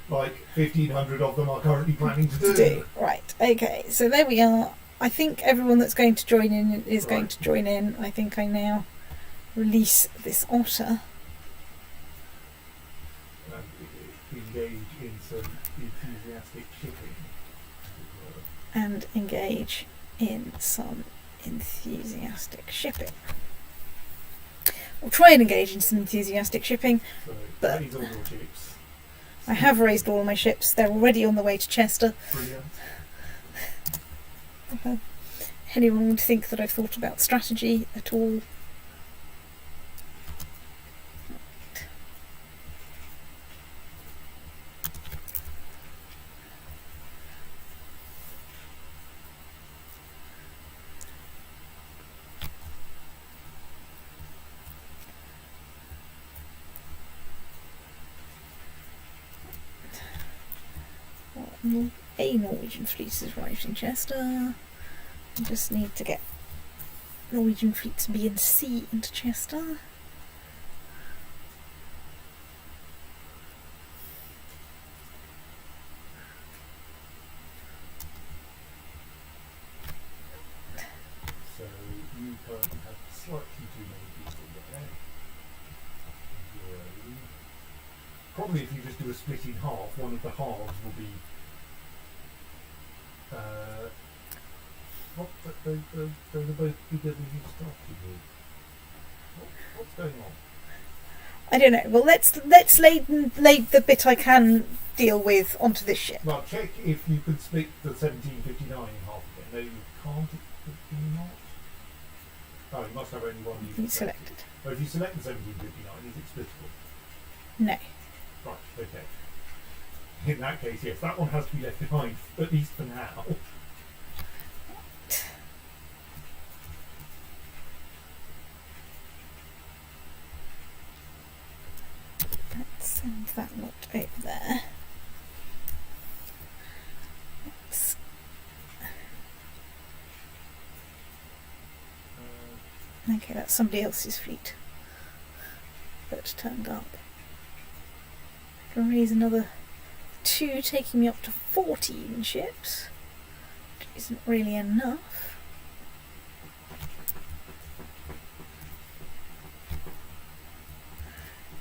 Like 1,500 of them are currently planning to To do. Right, okay, so there we are. I think everyone that's going to join in is going Right. to join in. I think I now release this otter. Engage in some enthusiastic shipping. And engage in some enthusiastic shipping. We'll try and engage in some enthusiastic shipping. So But- raise all your ships. I have raised all my ships. They're already on the way to Chester. Brilliant. Anyone would think that I've thought about strategy at all? A Norwegian fleet has arrived in Chester. I just need to get Norwegian fleets B and C into Chester. So you currently have slightly too many people there. Zero. Probably if you just do a split in half, one of the halves will be. Those are both bigger than you started with. What's going on? I don't know. Well, let's lay the bit I can deal with onto this ship. Well, check if you can split the 1759 in half again. No, you can't. Can you not? Oh, you must have only one You selected. Oh, if you select the 1759, is it splittable? No. Right, okay. In that case, yes, that one has to be left behind, at least for now. Let's send that lot over there. Let's okay, that's somebody else's fleet that turned up. I can raise another 2, taking me up to 14 ships, which isn't really enough.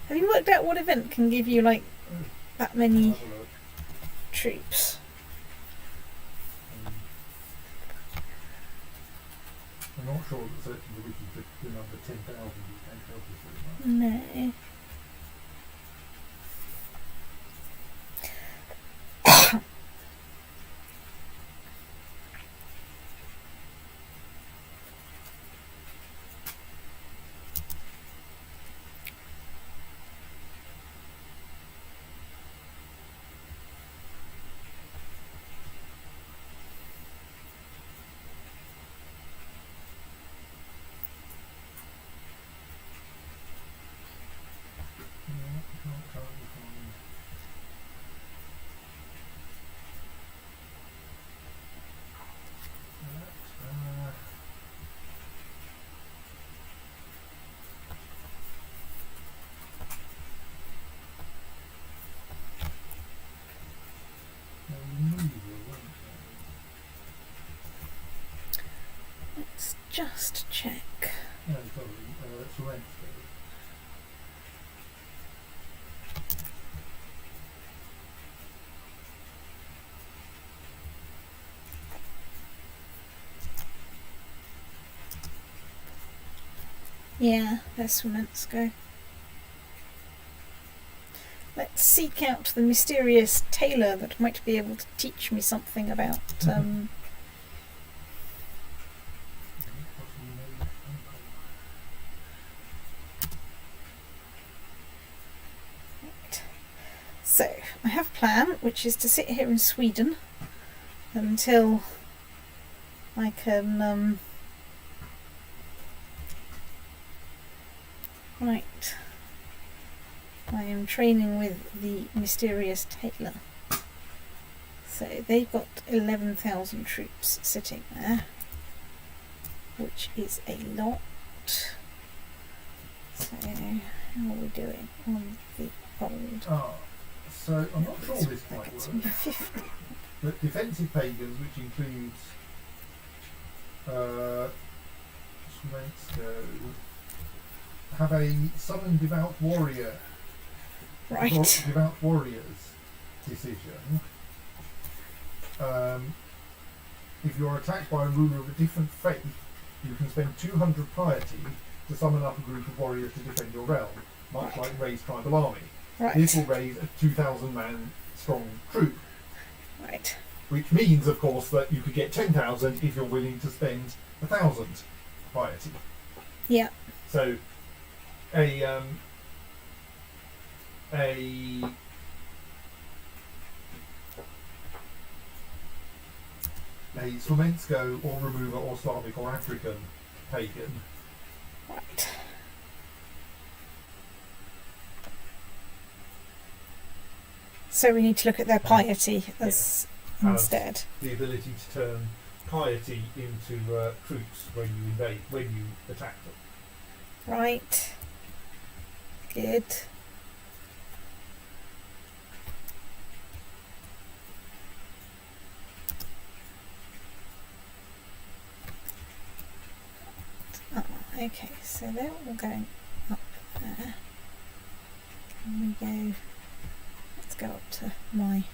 Have you worked out what event can give you like that many troops? I'm not sure that searching the wiki for the number 10,000 is going to help us very much. No. Let's just check. No, sorry, Switzerland. Yeah, that's Swimensko. Let's seek out the mysterious tailor that might be able to teach me something about So, I have a plan, which is to sit here in Sweden until I can, right, I am training with the mysterious tailor. So, they've got 11,000 troops sitting there, which is a lot. So, how are we doing on the old? Ah, so I'm not sure this That might gets work. me 50. But defensive pagans, which includes Swimensko, have a southern devout warrior, Right. devout warriors decision. If you're attacked by a ruler of a different faith, you can spend 200 piety to summon up a group of warriors to defend your realm, much like Ray's tribal army. Right. This will raise a 2,000 man strong troop, Right. which means, of course, that you could get 10,000 if you're willing to spend 1,000 piety. Yeah. So, a Swimensko or remover or Slavic or African pagan. Right. So we need to look at their piety as instead. The ability to turn piety into troops when you invade, when you attack them. Right. Good. Oh, okay, so they're all going up there. Can we go? Let's go up to my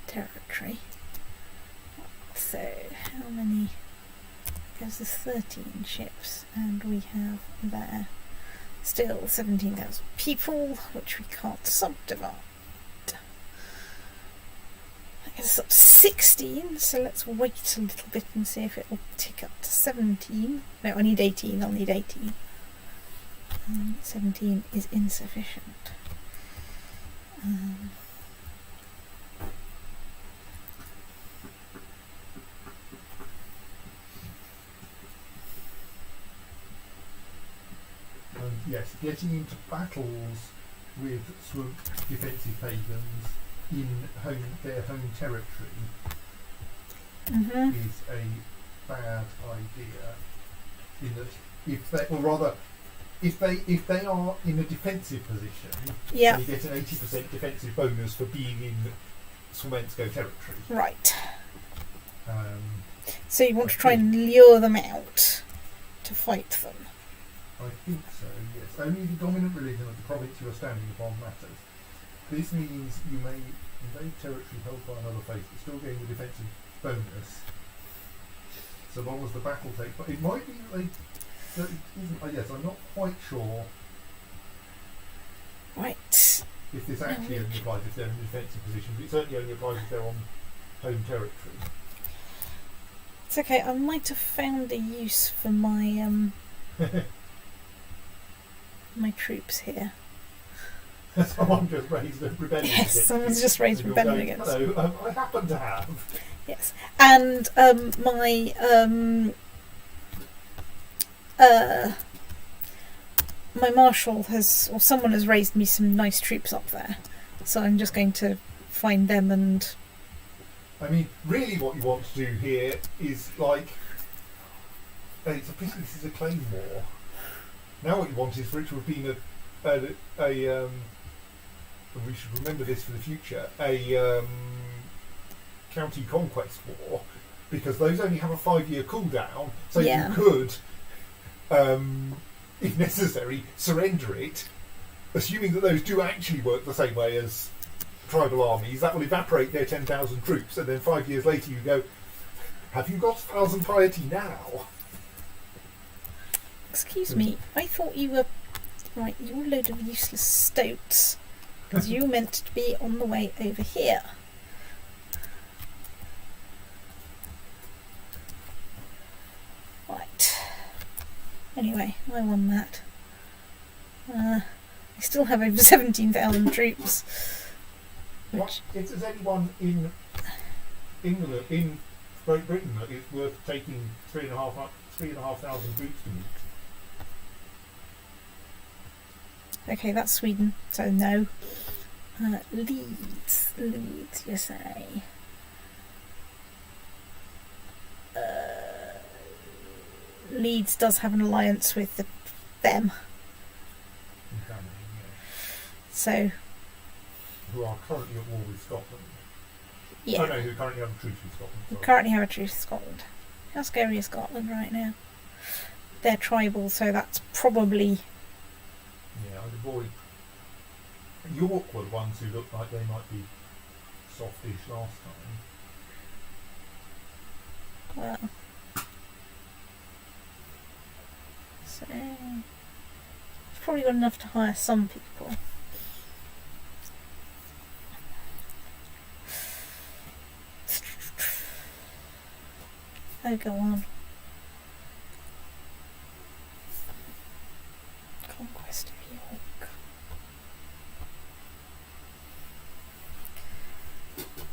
territory. So, how many? Because there's 13 ships, and we have there still 17,000 people, which we can't subdivide. It's up to 16, so let's wait a little bit and see if it will tick up to 17. No, I need 18, I'll need 18. 17 is insufficient. Yes, getting into battles with swamp defensive pagans in their home territory is a bad idea. In that, if they are in a defensive position, they get an 80% defensive bonus for being in Swimensko territory. Right. So you want to try and lure them out to fight them? I think so, yes. Only the dominant religion of the province you are standing upon matters. This means you may invade territory held by another faith, but still gain the defensive bonus, so long as the battle takes place. It might be that it isn't. Yes, I'm not quite sure. Right. If this actually only applies if they're in a defensive position, but it certainly only applies if they're on home territory. It's okay. I might have found a use for my my troops here. Someone just raised a rebellion. Yes, someone's just raised a rebellion against. Hello, I happen to have. Yes, and my my marshal has, or someone has raised me some nice troops up there, so I'm just going to find them and. I mean, really, what you want to do here is like. It's a pity this is a claim war. Now what you want is for it to have been and we should remember this for the future, a county conquest war, because those only have a 5-year cooldown, so you could, if necessary, surrender it, assuming that those do actually work the same way as tribal armies. That will evaporate their 10,000 troops, and then 5 years later you go, have you got 1,000 piety now? Excuse me, I thought you were... Right, you're a load of useless stoats, because you meant to be on the way over here. Right. Anyway, I won that. I still have over 17,000 troops. What? If there's anyone in England, in Great Britain, that it's worth taking 3,500 troops to meet. Okay, that's Sweden, so no. Leeds, you say. Leeds does have an alliance with them. So. Who are currently at war with Scotland. Yeah. Oh no, who currently have a truce with Scotland. Sorry. Currently have a truce with Scotland. How scary is Scotland right now? They're tribal, so that's probably... Yeah, I'd avoid... York were the ones who looked like they might be softish last time. Well... So... It's probably got enough to hire some people. Oh, go on. Conquest of York.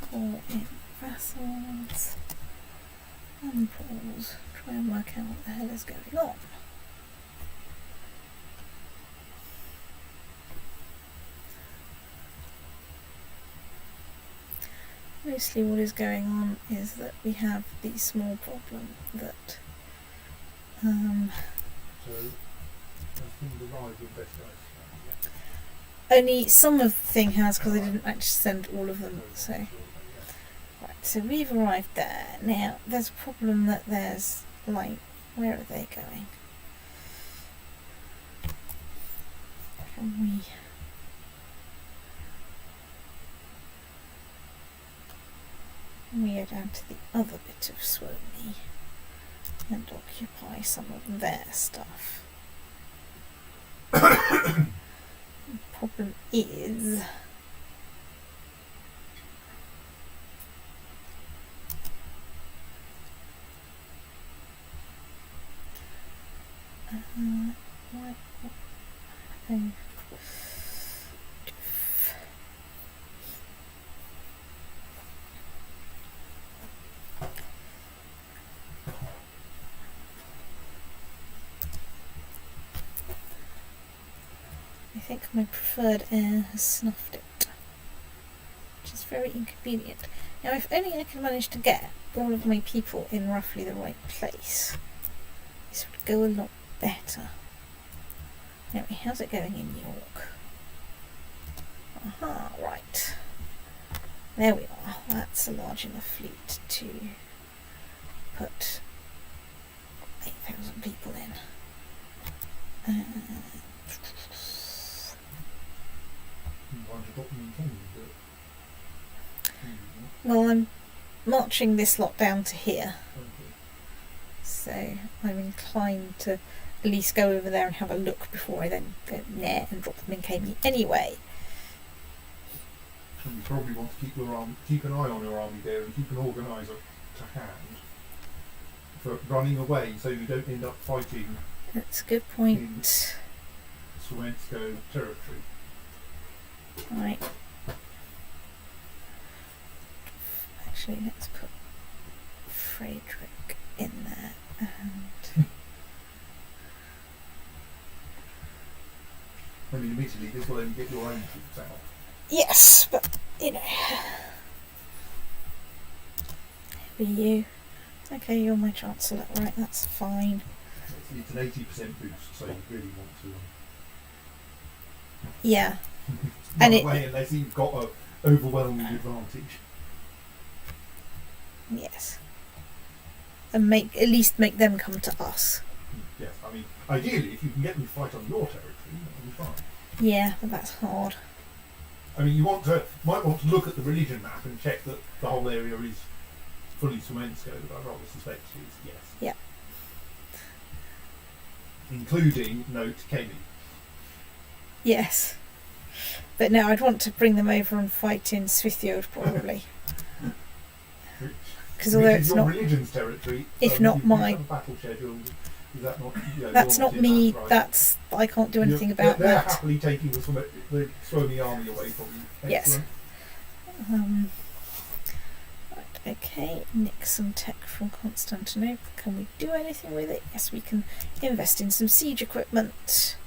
Call in vassals. And pause. Try and work out what the hell is going on. Mostly what is going on is that we have the small problem that So, has things arrived in best guys? only some of the thing has, because I didn't actually send all of them. So, right, so we've arrived there. Now, there's a problem that there's, like, where are they going? Can we... We go down to the other bit of Suomi and occupy some of their stuff. The problem is think my preferred heir has snuffed it, which is very inconvenient. Now, if only I can manage to get all of my people in roughly the right place, this would go a lot better. Now, how's it going in York? Aha, right. There we are. That's a large enough fleet to put 8,000 people in. Well, I'm marching this lot down to here, so I'm inclined to at least go over there and have a look before I then go there and drop them in Kami anyway. And you probably want to keep an eye on your army there and keep an organiser to hand for running away, so you don't end up fighting. That's a good point. Swiensko territory. Right. Actually, let's put Frederick in there and. I mean, admittedly, this will only get your own troops out. Yes, but you know. Who are you? Okay, you're my chancellor. Right, that's fine. It's an 80% boost, so you really want to. Yeah. Run away unless you've got an overwhelming advantage. Yes. And at least make them come to us. Yes, I mean, ideally, if you can get them to fight on your territory, that'll be fine. Yeah, but that's hard. I mean, you might want to look at the religion map and check that the whole area is fully Swiensko, but I rather suspect it is, yes. Yeah. Including, note, Kami. Yes. But no, I'd want to bring them over and fight in Sviþjod, probably. Because although it's your not religion's territory, if not my have a battle schedule. Is that not? That's not me. That, right? That's I can't do anything about they're that. They're happily taking the Suomi army away from you. Excellent. Yes. Right. Okay. Nick some tech from Constantinople. Can we do anything with it? Yes, we can invest in some siege equipment.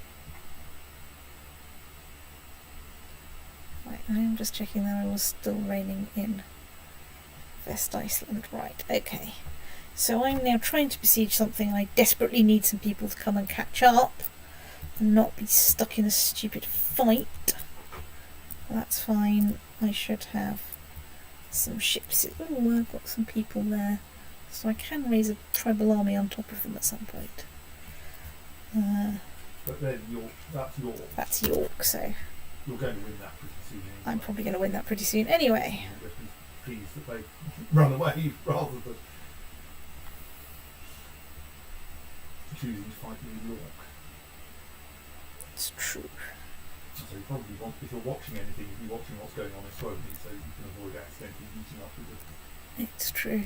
Right. I'm just checking that I was still reigning in West Iceland. Right. Okay. So I'm now trying to besiege something. I desperately need some people to come and catch up and not be stuck in a stupid fight. That's fine. I should have some ships. Oh, I've got some people there. So I can raise a tribal army on top of them at some point. But then that's York. That's York, so you're going to win that pretty soon anyway. I'm probably going to win that pretty soon anyway. You'll just be pleased that they run away rather than choosing to fight New York. It's true. So you probably want, if you're watching anything, you'll be watching what's going on in Suomi, so you can avoid accidentally meeting up with the It's true.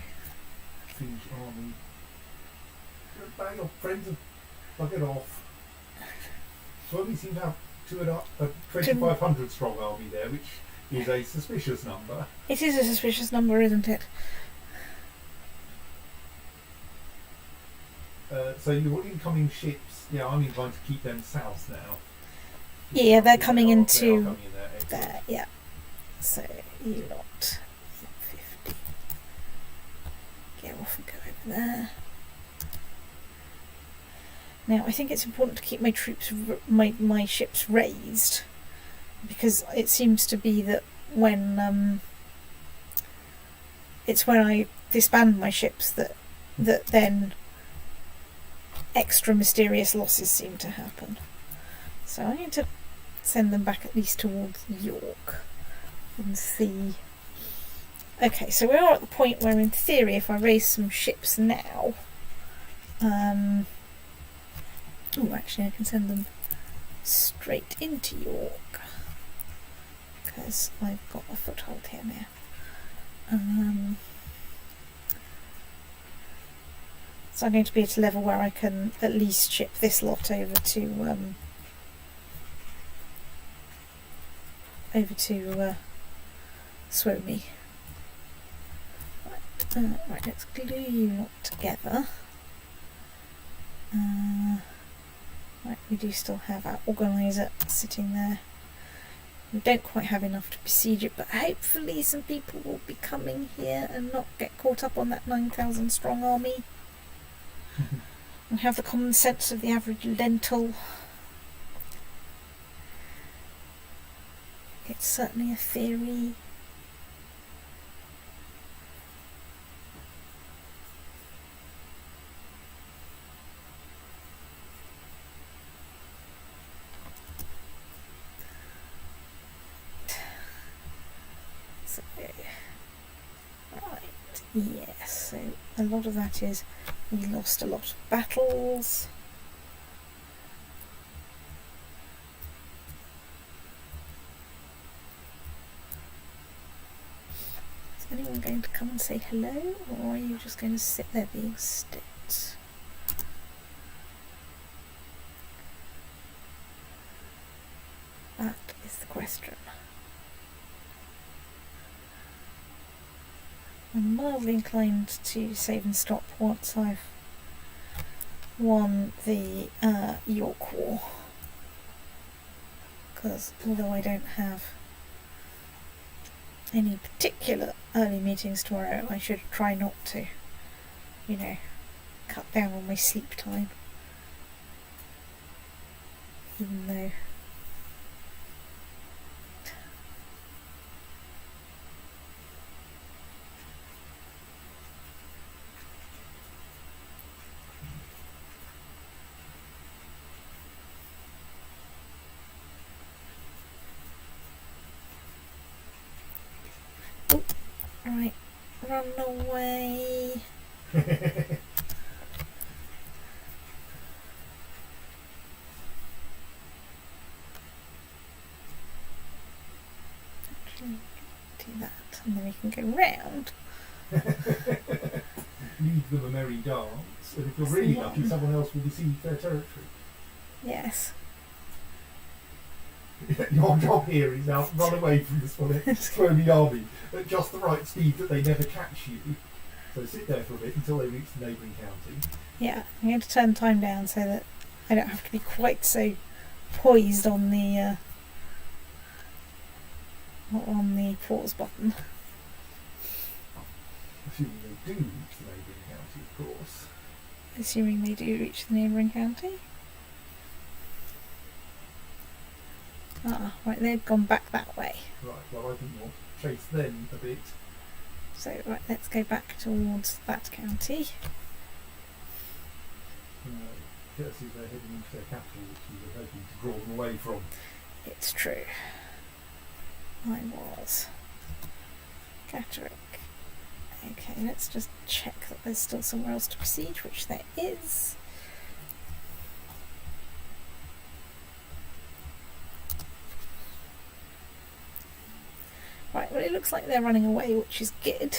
Finnish army. Bang, your friends have buggered off. Suomi seem to have a 2,500 strong army there, which is a suspicious number. It is a suspicious number, isn't it? So your incoming ships, yeah, I'm inclined to keep them south now. Yeah, they're coming into coming in there, yeah. So you lot 50. Get off and go over there. Now I think it's important to keep my troops, my ships raised, because it seems to be that when it's when I disband my ships that then extra mysterious losses seem to happen. So I need to send them back at least towards York and see. Okay, so we are at the point where in theory if I raise some ships now, oh actually I can send them straight into York because I've got a foothold here now. So I'm going to be at a level where I can at least ship this lot over to Suomi. Right, let's glue you lot together. Right, we do still have our organiser sitting there. We don't quite have enough to besiege it, but hopefully some people will be coming here and not get caught up on that 9,000 strong army. And have the common sense of the average lentil. It's certainly a theory. So, right, yes, so a lot of that is we lost a lot of battles. Is anyone going to come and say hello, or are you just going to sit there being sticks? That is the question. I'm mildly inclined to save and stop once I've won the York War, because although I don't have any particular early meetings tomorrow, I should try not to, you know, cut down on my sleep time, even though right, run away. Actually, do that, and then we can go round. Lead them a merry dance, and if you're really lucky, someone else will besiege their territory. Yes. Your job here is now to run away from this slowly army at just the right speed that they never catch you. So sit there for a bit until they reach the neighbouring county. Yeah, I'm going to turn time down so that I don't have to be quite so poised on the pause button. Assuming they do reach the neighbouring county, of course. Assuming they do reach the neighbouring county. Ah, right, they've gone back that way. Right, well I think we'll chase them a bit. So, right, let's go back towards that county. Courtesy they're heading into their capital, which we were hoping to draw them away from. It's true. I was. Catterick. Okay, let's just check that there's still somewhere else to besiege, which there is. Right, well it looks like they're running away, which is good.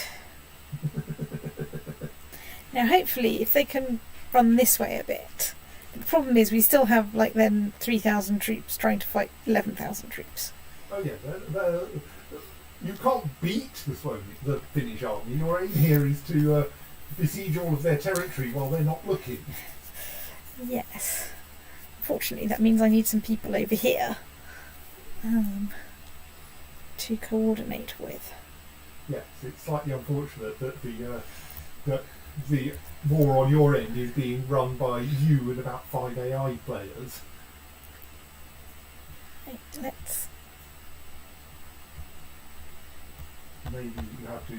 Now hopefully if they can run this way a bit. The problem is we still have like then 3,000 troops trying to fight 11,000 troops. Oh yeah, you can't beat the Finnish army. Your aim here is to besiege all of their territory while they're not looking. Yes. Unfortunately that means I need some people over here to coordinate with. Yes, it's slightly unfortunate that the war on your end is being run by you and about 5 AI players. Right, let's... Maybe you have to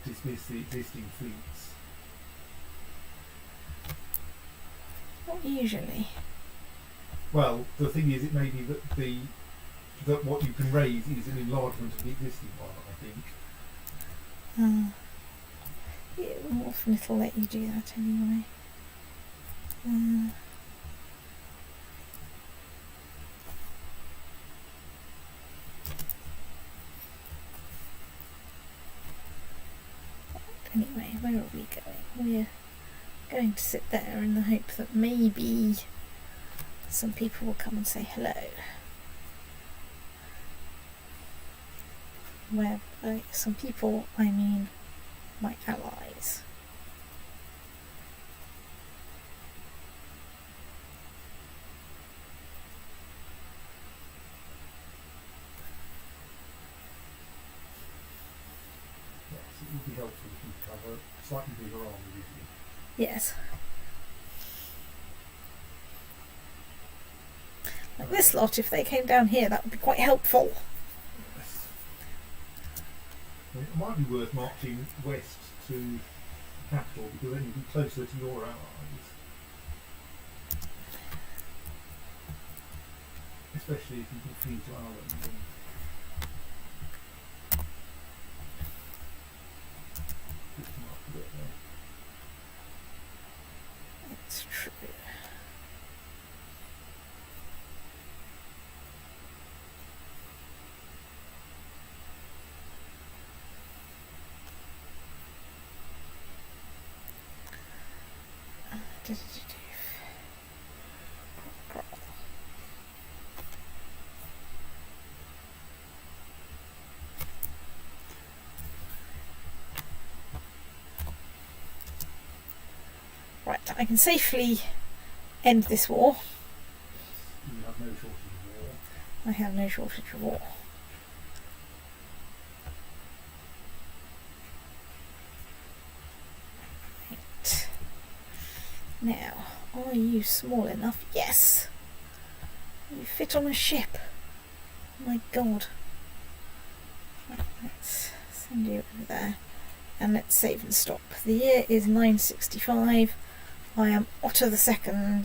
dismiss the existing fleets. Not usually. Well, the thing is, it may be that what you can raise is an enlargement of the existing one, I think. Yeah, often it'll let you do that anyway. Anyway, where are we going? We're going to sit there in the hope that maybe some people will come and say hello. Where by some people I mean my allies. it would be helpful if you could have a slightly bigger army with you. Yes. Like this lot, if they came down here, that would be quite helpful. Yes. It might be worth marching west to the capital, because then you'd be closer to your allies. Especially if you can flee to Ireland. And push them up a bit there. It's true. Right, I can safely end this war. You have no shortage of war. I have no shortage of war. Right. Now, are you small enough? Yes! You fit on a ship. My god. Right, let's send you over there. And let's save and stop. The year is 965. I am Otr II.